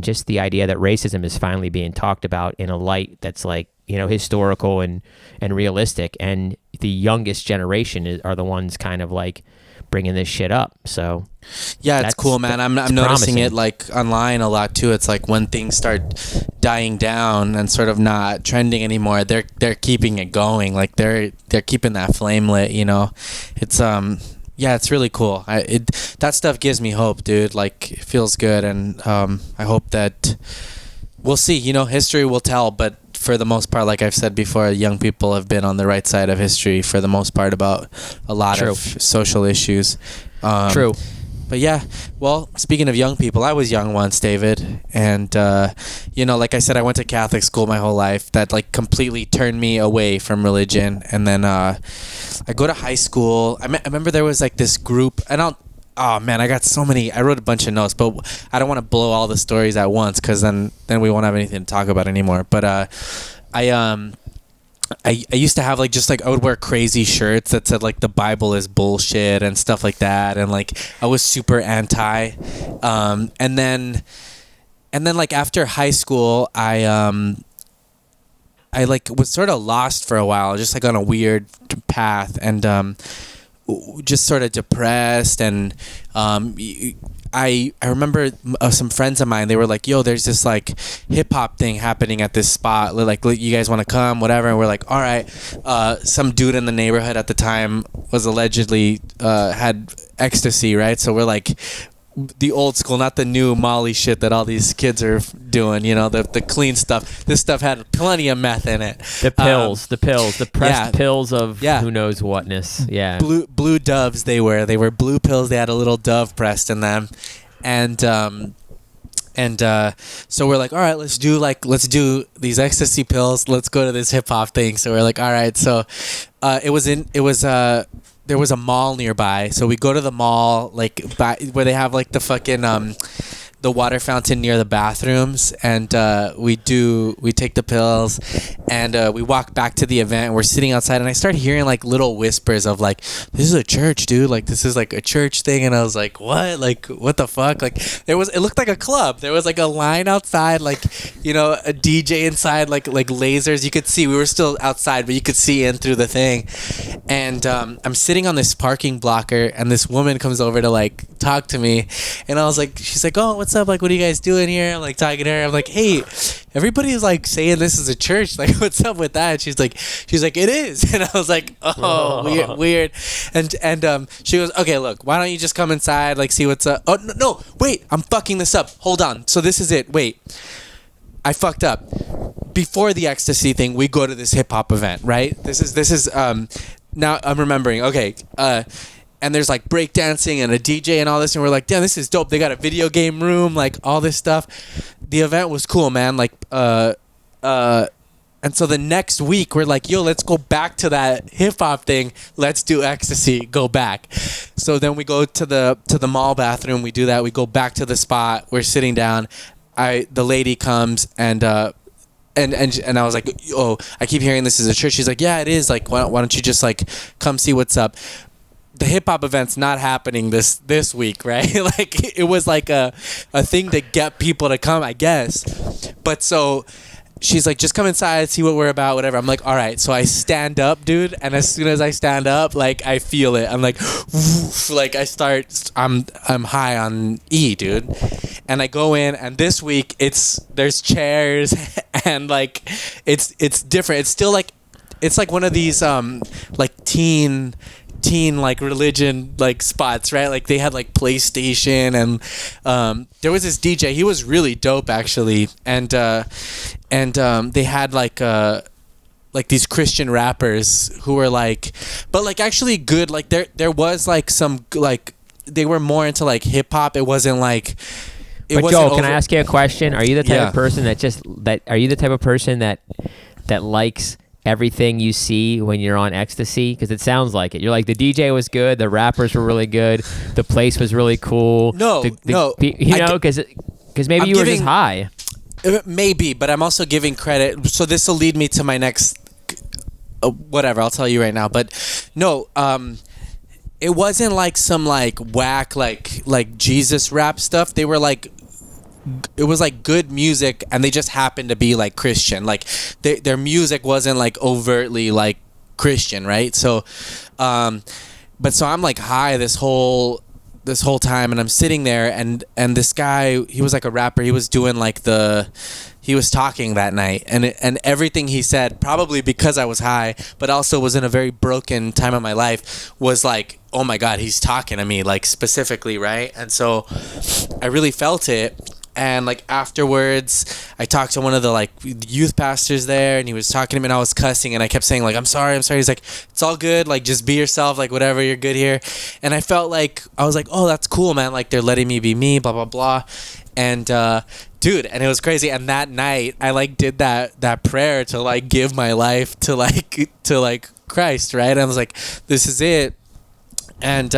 just the idea that racism is finally being talked about in a light that's like, you know, historical and realistic. And the youngest generation are the ones kind of like bringing this shit up. So it's cool, man. I'm noticing promising. it like online a lot too. It's like when things start dying down and sort of not trending anymore, they're keeping it going. Like they're keeping that flame lit, you know. It's it's really cool. That stuff gives me hope, dude. Like, it feels good, and I hope that we'll see. You know, history will tell, but for the most part, like I've said before, young people have been on the right side of history for the most part about a lot of social issues. True. But yeah, well, speaking of young people, I was young once, David, and you know, like I said, I went to Catholic school my whole life. That like completely turned me away from religion, and then I go to high school. I remember there was like this group. oh man, I got so many. I wrote a bunch of notes, but I don't want to blow all the stories at once because then we won't have anything to talk about anymore. But I used to have like just like I would wear crazy shirts that said like the Bible is bullshit and stuff like that, and like I was super anti. And then like after high school, I like was sort of lost for a while, just like on a weird path, and just sort of depressed. And I remember some friends of mine, they were like, yo, there's this like hip hop thing happening at this spot, like you guys want to come, whatever. And we're like, all right. Some dude in the neighborhood at the time was allegedly had ecstasy, right? So we're like, the old school, not the new Molly shit that all these kids are doing, you know, the clean stuff. This stuff had plenty of meth in it. The pills, the pressed pills of who knows whatness. Yeah. Blue doves they were blue pills. They had a little dove pressed in them. And so we're like, all right, let's do these ecstasy pills. Let's go to this hip hop thing. So we're like, all right. So there was a mall nearby, so we go to the mall, like where they have like the fucking the water fountain near the bathrooms, and we take the pills, and we walk back to the event, and we're sitting outside, and I start hearing like little whispers of like, this is a church, dude, like this is like a church thing. And I was like, what, like what the fuck? Like it looked like a club. There was like a line outside, like, you know, a DJ inside, like lasers. You could see, we were still outside, but you could see in through the thing. And I'm sitting on this parking blocker, and this woman comes over to like talk to me, and I was like, she's like, oh, what's up, like what are you guys doing here? I'm like talking to her, I'm like, hey, everybody's like saying this is a church, like what's up with that? She's like it is. And I was like, oh, weird. And she goes, okay, look, why don't you just come inside, like see what's up. Oh no, wait, I'm fucking this up, hold on. So this is it, wait, I fucked up. Before the ecstasy thing, we go to this hip hop event, right? This is now I'm remembering, okay, and there's like breakdancing and a DJ and all this, and we're like, damn, this is dope. They got a video game room, like all this stuff. The event was cool, man. Like, and so the next week we're like, yo, let's go back to that hip hop thing. Let's do ecstasy. Go back. So then we go to the mall bathroom. We do that. We go back to the spot. We're sitting down. The lady comes and I was like, oh, I keep hearing this is a church. She's like, yeah, it is. Like, why don't you just like come see what's up? The hip hop event's not happening this week, right? Like it was like a thing to get people to come, I guess. But so she's like, just come inside, see what we're about, whatever. I'm like, all right. So I stand up, dude, and as soon as I stand up, like I feel it. I'm like, woof, like I'm high on E, dude. And I go in, and this week there's chairs and like it's different. It's still like, it's like one of these like teen like religion like spots, right? Like they had like PlayStation, and there was this DJ. He was really dope actually, and they had like these Christian rappers who were like, but like actually good. Like there was like some, like they were more into like hip hop. It wasn't like. But Joel, can I ask you a question? Are you the type of person are you the type of person that likes everything you see when you're on ecstasy? Because it sounds like it. You're like, the DJ was good, the rappers were really good, the place was really cool. No. You know, because maybe you were just high. Maybe, but I'm also giving credit. So this will lead me to my next, whatever, I'll tell you right now. But no, it wasn't like some like whack, like Jesus rap stuff. They were like, it was like good music, and they just happened to be like Christian. Like their music wasn't like overtly like Christian, right? So, but so I'm like high this whole time, and I'm sitting there, and this guy, he was like a rapper. He was doing like he was talking that night, and everything he said, probably because I was high, but also was in a very broken time of my life, was like, oh my God, he's talking to me, like specifically, right? And so I really felt it. And like afterwards, I talked to one of the like youth pastors there, and he was talking to me, and I was cussing, and I kept saying like, I'm sorry. He's like, it's all good, like just be yourself, like whatever, you're good here. And I felt like, I was like, oh, that's cool, man, like they're letting me be me, blah blah blah. And dude, and it was crazy. And that night I like did that prayer to like give my life to like Christ, right? And I was like, this is it. And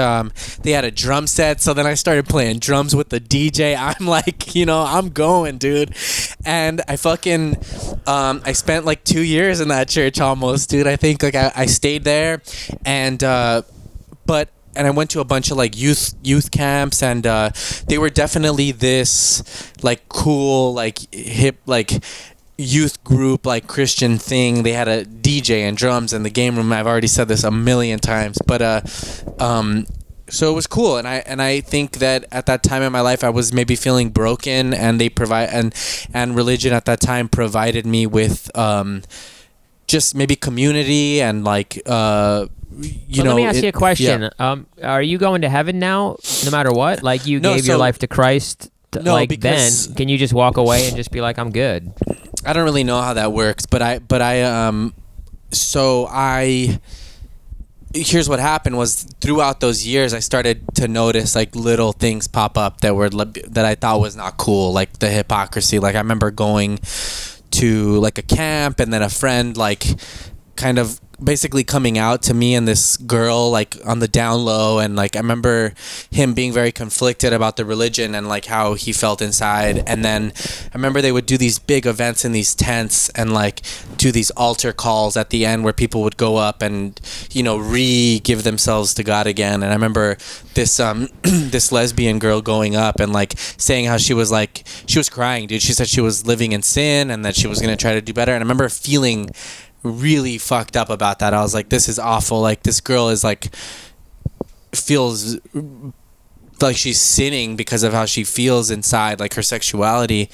they had a drum set, so then I started playing drums with the DJ. I'm like, I'm going, dude. And I fucking, I spent like 2 years in that church almost, dude. I think like I stayed there, and I went to a bunch of like youth camps, and they were definitely this like cool, like hip, like youth group, like Christian thing. They had a DJ and drums in the game room. I've already said this a million times, but so it was cool, and I think that at that time in my life I was maybe feeling broken, and they provide and religion at that time provided me with just maybe community and like let me ask you a question. Yeah. Are you going to heaven now, no matter what? Like you gave your life to Christ. Then can you just walk away and just be like, I'm good? I don't really know how that works, but here's what happened was throughout those years I started to notice like little things pop up that I thought was not cool, like the hypocrisy. Like I remember going to like a camp, and then a friend like kind of basically coming out to me and this girl like on the down low, and like I remember him being very conflicted about the religion and like how he felt inside. And then I remember they would do these big events in these tents and like do these altar calls at the end where people would go up and give themselves to God again. And I remember this this lesbian girl going up and like saying how she was crying, dude. She said she was living in sin and that she was gonna try to do better. And I remember feeling really fucked up about that. I was like, this is awful. Like this girl is like feels like she's sinning because of how she feels inside, like her sexuality.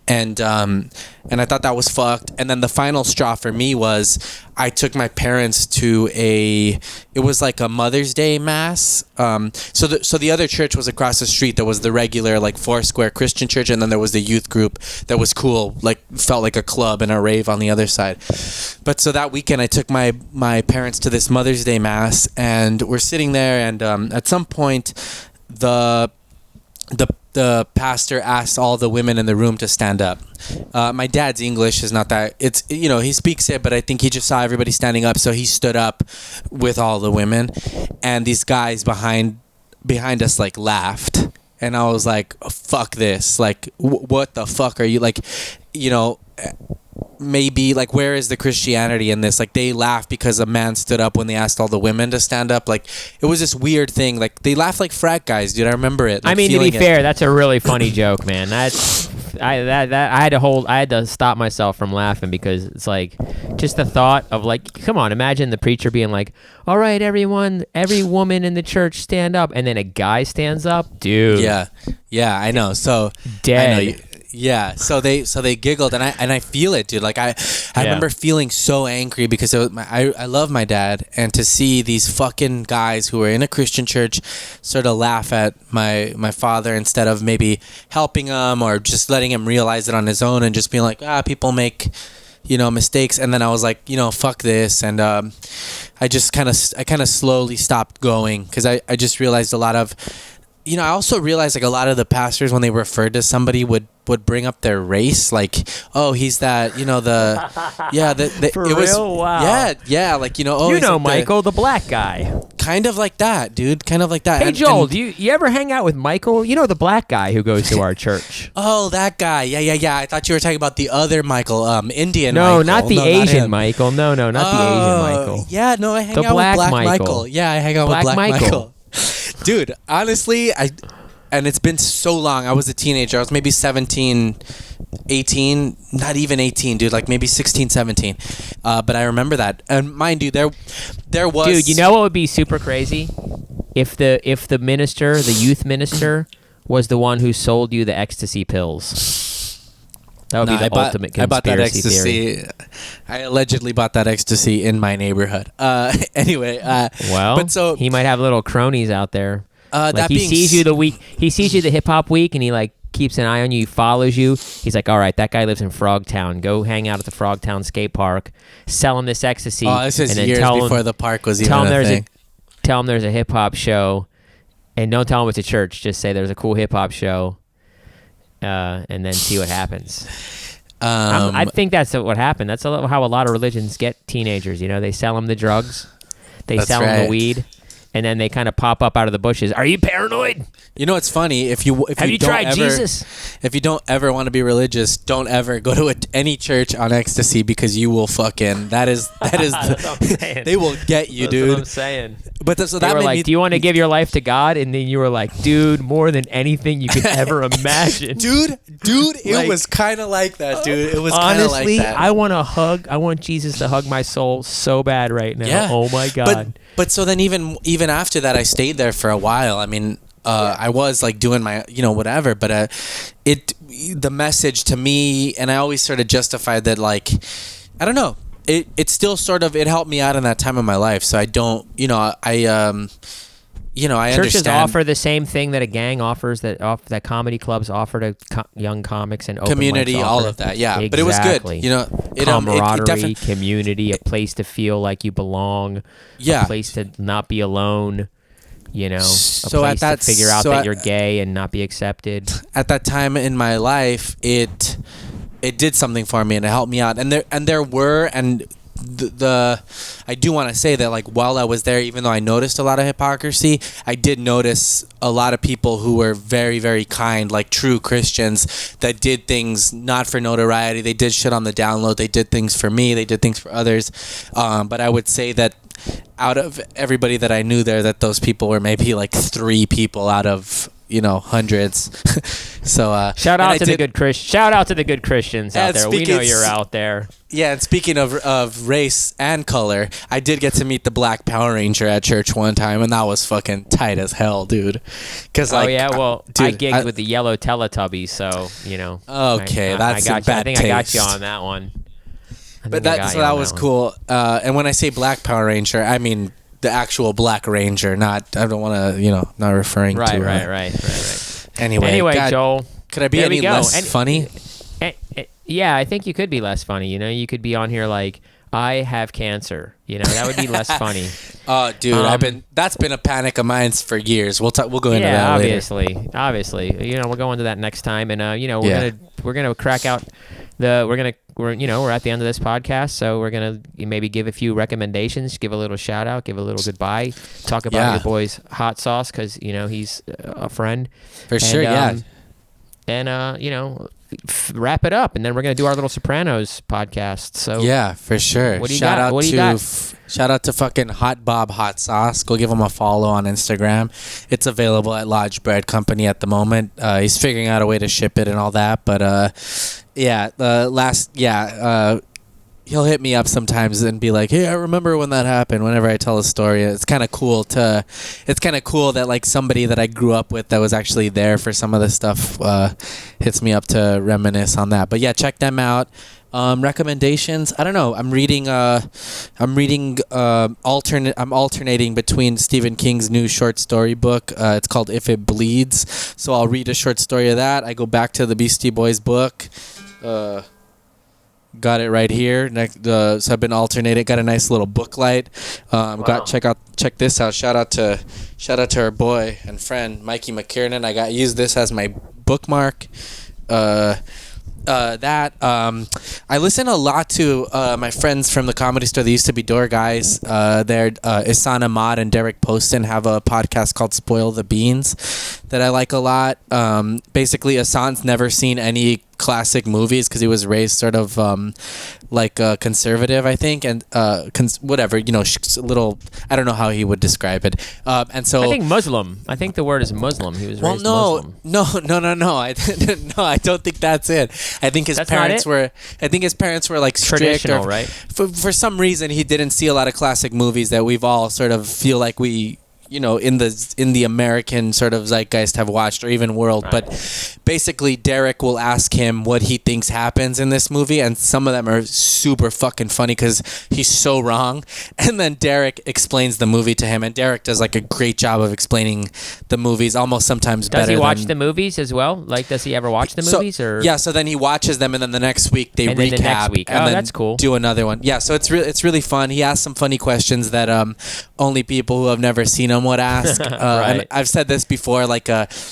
And I thought that was fucked. And then the final straw for me was I took my parents to it was like a Mother's Day mass. So the other church was across the street. There was the regular like Foursquare Christian church, and then there was the youth group that was cool, like felt like a club and a rave on the other side. But so that weekend I took my parents to this Mother's Day mass, and we're sitting there, and at some point the pastor asked all the women in the room to stand up. My dad's English is not that, it's, he speaks it, but I think he just saw everybody standing up, so he stood up with all the women, and these guys behind us like laughed, and I was like, fuck this, like what the fuck are you, like, maybe like where is the Christianity in this? Like they laughed because a man stood up when they asked all the women to stand up. Like it was this weird thing. Like they laughed like frat guys, dude. I remember it. Like, I mean, to be fair, that's a really funny joke, man. I had to stop myself from laughing because it's like just the thought of like, come on, imagine the preacher being like, all right, everyone, every woman in the church stand up, and then a guy stands up, dude. Yeah, I know. So dead. I know yeah, so they giggled, and I feel it, dude. Like I remember feeling so angry because I love my dad, and to see these fucking guys who were in a Christian church sort of laugh at my father instead of maybe helping him or just letting him realize it on his own and just being like, people make mistakes. And then I was like, fuck this, and I kind of slowly stopped going because I just realized a lot of. I also realized like a lot of the pastors, when they referred to somebody, would bring up their race, like, oh, he's that, For it was real? Wow. Yeah, like oh, Michael, the black guy, kind of like that, dude, kind of like that. Hey, Joel, do you ever hang out with Michael? The black guy who goes to our church. Oh, that guy, yeah. I thought you were talking about the other Michael, Indian. No, Michael. not the Asian Michael. No, not the Asian Michael. Yeah, no, I hang out black with Black Michael. Yeah, I hang out with Black Michael. Dude, honestly, and it's been so long. I was a teenager. I was maybe 17, 18, not even 18, dude, like maybe 16, 17. But I remember that. And mind you, there was... Dude, you know what would be super crazy? If the youth minister, was the one who sold you the ecstasy pills. That would be the ultimate conspiracy I bought that ecstasy. theory. I allegedly bought that ecstasy in my neighborhood. Anyway, but so he might have little cronies out there. Like he sees you the hip hop week, and he like keeps an eye on you. He follows you. He's like, all right, that guy lives in Frogtown. Go hang out at the Frogtown skate park. Sell him this ecstasy. Oh, this is and then years before the park was even a thing. Tell him there's a hip hop show, and don't tell him it's a church. Just say there's a cool hip hop show. And then see what happens. I think that's what happened. That's how a lot of religions get teenagers. They sell them the drugs, they sell them the weed, and then they kind of pop up out of the bushes. Are you paranoid? You know, it's funny if you Have you don't tried ever, Jesus? If you don't ever want to be religious, don't ever go to any church on ecstasy because you will fucking that is That's what I'm saying. they will get you, That's dude. what I'm saying. But so They that were made like, me. do you want to give your life to God? And then you were like, dude, more than anything you could ever imagine. Dude, it Like- was kind of like that, dude. It was kind of like Honestly, that. I want to hug. I want Jesus to hug my soul so bad right now. Yeah. Oh my God. But so then even after that, I stayed there for a while. I mean, I was like doing my whatever, but the message to me, and I always sort of justified that, like, I don't know. It still sort of it helped me out in that time of my life. So I don't I Churches understand. offer the same thing that a gang offers, that comedy clubs offer to young comics and open Community, mics all offer. of that, yeah. Exactly. But it was good. It Camaraderie, definitely, community, a place to feel like you belong. Yeah. A place to not be alone. A So place at that- to figure out so that at- you're gay and not be accepted. at that time in my life, it did something for me and it helped me out. And there were I do want to say that, like, while I was there, even though I noticed a lot of hypocrisy, I did notice a lot of people who were very, very kind, like true Christians that did things not for notoriety. They did shit on the download. They did things for me. They did things for others. But I would say that out of everybody that I knew there, that those people were maybe like 3 people out of hundreds. So Shout out to the good Christians out And there. We know speaking- you're out there. Yeah, and speaking of race and color, I did get to meet the Black Power Ranger at church one time, and that was fucking tight as hell, dude. Cause Oh yeah, well, I dude, gigged with the yellow Teletubbies, so Okay, I that's got in you. I bad think I got you taste. on that one. But that was cool. And when I say Black Power Ranger, I mean the actual Black Ranger, not. I don't want to, not referring to. Right. Anyway, God, Joel. could I be there we any go. less funny? Yeah, I think you could be less funny. You could be on here like, I have cancer. That would be less funny. Oh, dude, that's been a panic of mine for years. We'll go into that later. Obviously. We'll go into that next time, and we're gonna crack out we're at the end of this podcast, so we're gonna maybe give a few recommendations, give a little shout out, give a little goodbye, talk about your boy's hot sauce because he's a friend For sure, yeah. And wrap it up, and then we're gonna do our little Sopranos podcast. So yeah, for sure. What do you shout got? out What do you to got? shout out to fucking Hot Bob Hot Sauce. Go give him a follow on Instagram. It's available at Lodge Bread Company at the moment. He's figuring out a way to ship it and all that, but he'll hit me up sometimes and be like, "Hey, I remember when that happened." Whenever I tell a story, it's kind of cool that like somebody that I grew up with that was actually there for some of the stuff hits me up to reminisce on that. But yeah, check them out. Recommendations? I don't know. I'm alternating between Stephen King's new short story book. It's called If It Bleeds. So I'll read a short story of that. I go back to the Beastie Boys book. Got it right here. So I've been alternating. Got a nice little book light. Wow. Check this out. Shout out to our boy and friend Mikey McKiernan. I use this as my bookmark. I listen a lot to my friends from the Comedy Store. They used to be door guys. Isan Ahmad and Derek Poston have a podcast called Spoil the Beans that I like a lot. Basically, Isan's never seen any classic movies because he was raised sort of conservative, I think, and whatever, little. I don't know how he would describe it. And so I think Muslim. I think the word is Muslim. He was raised Muslim. No. I don't think that's it. I think his That's not parents it? were. I think his parents were like strict. Traditional, or, right? For some reason, he didn't see a lot of classic movies that we've all sort of feel like we. In the American sort of zeitgeist have watched, or even world. Right. But basically Derek will ask him what he thinks happens in this movie, and some of them are super fucking funny because he's so wrong. And then Derek explains the movie to him, and Derek does like a great job of explaining the movies, almost sometimes better. Does he watch than, the movies as well? Like, does he ever watch the movies? So then he watches them, and then the next week they And recap, then the next week. and Oh, then that's cool. do another one. Yeah, so it's really fun. He asks some funny questions that only people who have never seen him would ask. Right. And I've said this before, like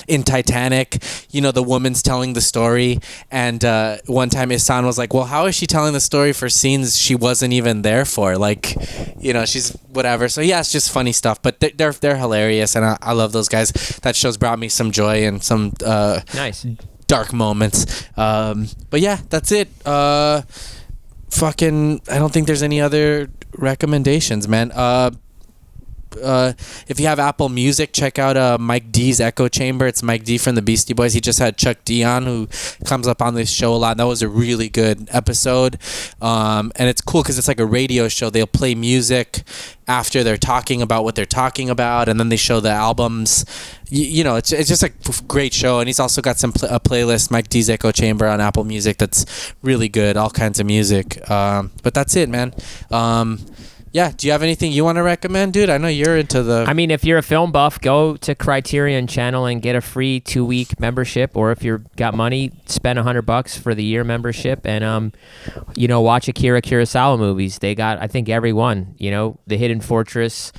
in Titanic, the woman's telling the story, and one time Isan was like, well, how is she telling the story for scenes she wasn't even there for? Like, she's whatever. So yeah, it's just funny stuff, but they're hilarious, and I love those guys. That show's brought me some joy and some Nice. dark moments. But yeah, that's it. Fucking, I don't think there's any other recommendations, man. If you have Apple Music, check out Mike D's Echo Chamber. It's Mike D from the Beastie Boys. He just had Chuck D on, who comes up on this show a lot. That was a really good episode. And it's cool because it's like a radio show. They'll play music after they're talking about what they're talking about, and then they show the albums. It's just a great show. And he's also got a playlist, Mike D's Echo Chamber, on Apple Music that's really good. All kinds of music. But that's it, man. Yeah, do you have anything you want to recommend, dude? I know you're into the... I mean, if you're a film buff, go to Criterion Channel and get a free 2-week membership. Or if you've got money, spend $100 for the year membership and, watch Akira Kurosawa movies. They got, I think, every one. The Hidden Fortress,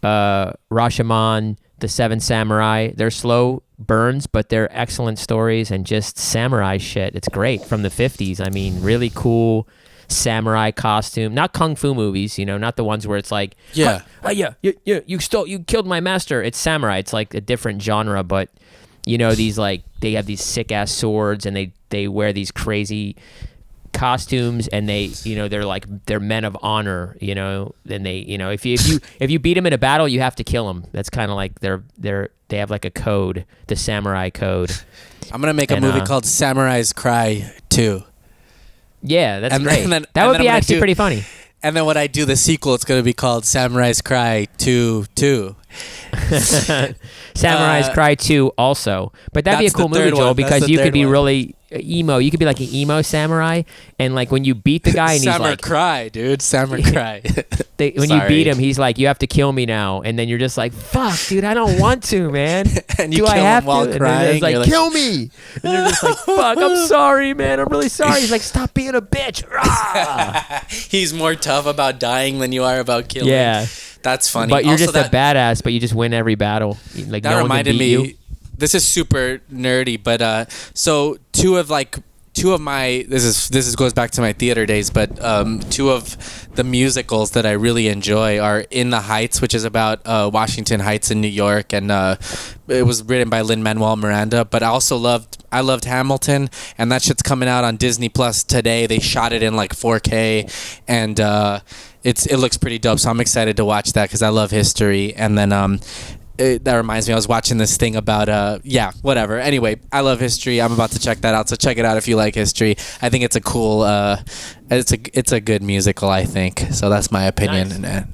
Rashomon, The Seven Samurai. They're slow burns, but they're excellent stories and just samurai shit. It's great from the 50s. I mean, really cool samurai costume, not kung fu movies, not the ones where it's like, you killed my master. It's samurai. It's like a different genre, but these like, they have these sick ass swords and they wear these crazy costumes and they're men of honor, then they, if you beat them in a battle, you have to kill them. That's kind of like they have like a code, the samurai code. I'm going to make a movie called Samurai's Cry 2. Yeah, that's great. That would be actually pretty funny. And then when I do the sequel, it's going to be called Samurai's Cry 2. Samurai's Cry 2 also. But that'd be a cool movie, Joel, because you could be really emo. You could be like an emo samurai, and like when you beat the guy, and he's like, cry, dude, Samurai Cry. When you beat him, he's like, you have to kill me now, and then you're just like, fuck, dude, I don't want to, man. And you kill him while crying. And he's like, kill me, and you're just like, fuck, I'm sorry, man, I'm really sorry. He's like, stop being a bitch. He's more tough about dying than you are about killing. Yeah, that's funny. But you're also just a badass, but you just win every battle. Like, that reminded me. This is super nerdy, but so two of my this goes back to my theater days, but two of the musicals that I really enjoy are In the Heights, which is about Washington Heights in New York, and it was written by Lin-Manuel Miranda. But I loved Hamilton, and that shit's coming out on Disney Plus today. They shot it in like 4K, and it looks pretty dope. So I'm excited to watch that because I love history. And then that reminds me, I was watching this thing about whatever. Anyway, I love history. I'm about to check that out, so check it out if you like history. I think it's a cool it's a good musical, I think. So that's my opinion. Nice.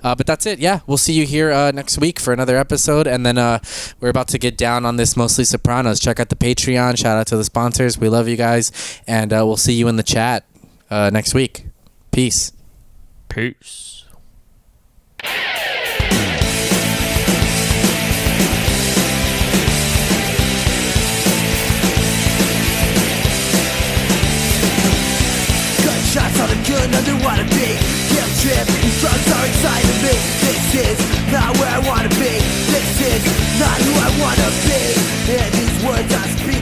But that's it. Yeah, we'll see you here next week for another episode, and then we're about to get down on this Mostly Sopranos. Check out the Patreon. Shout out to the sponsors. We love you guys, and we'll see you in the chat next week. Peace. Shots on a gun, underwater be. Guilt trip, these drugs are inside of me. This is not where I wanna be. This is not who I wanna be. And these words I speak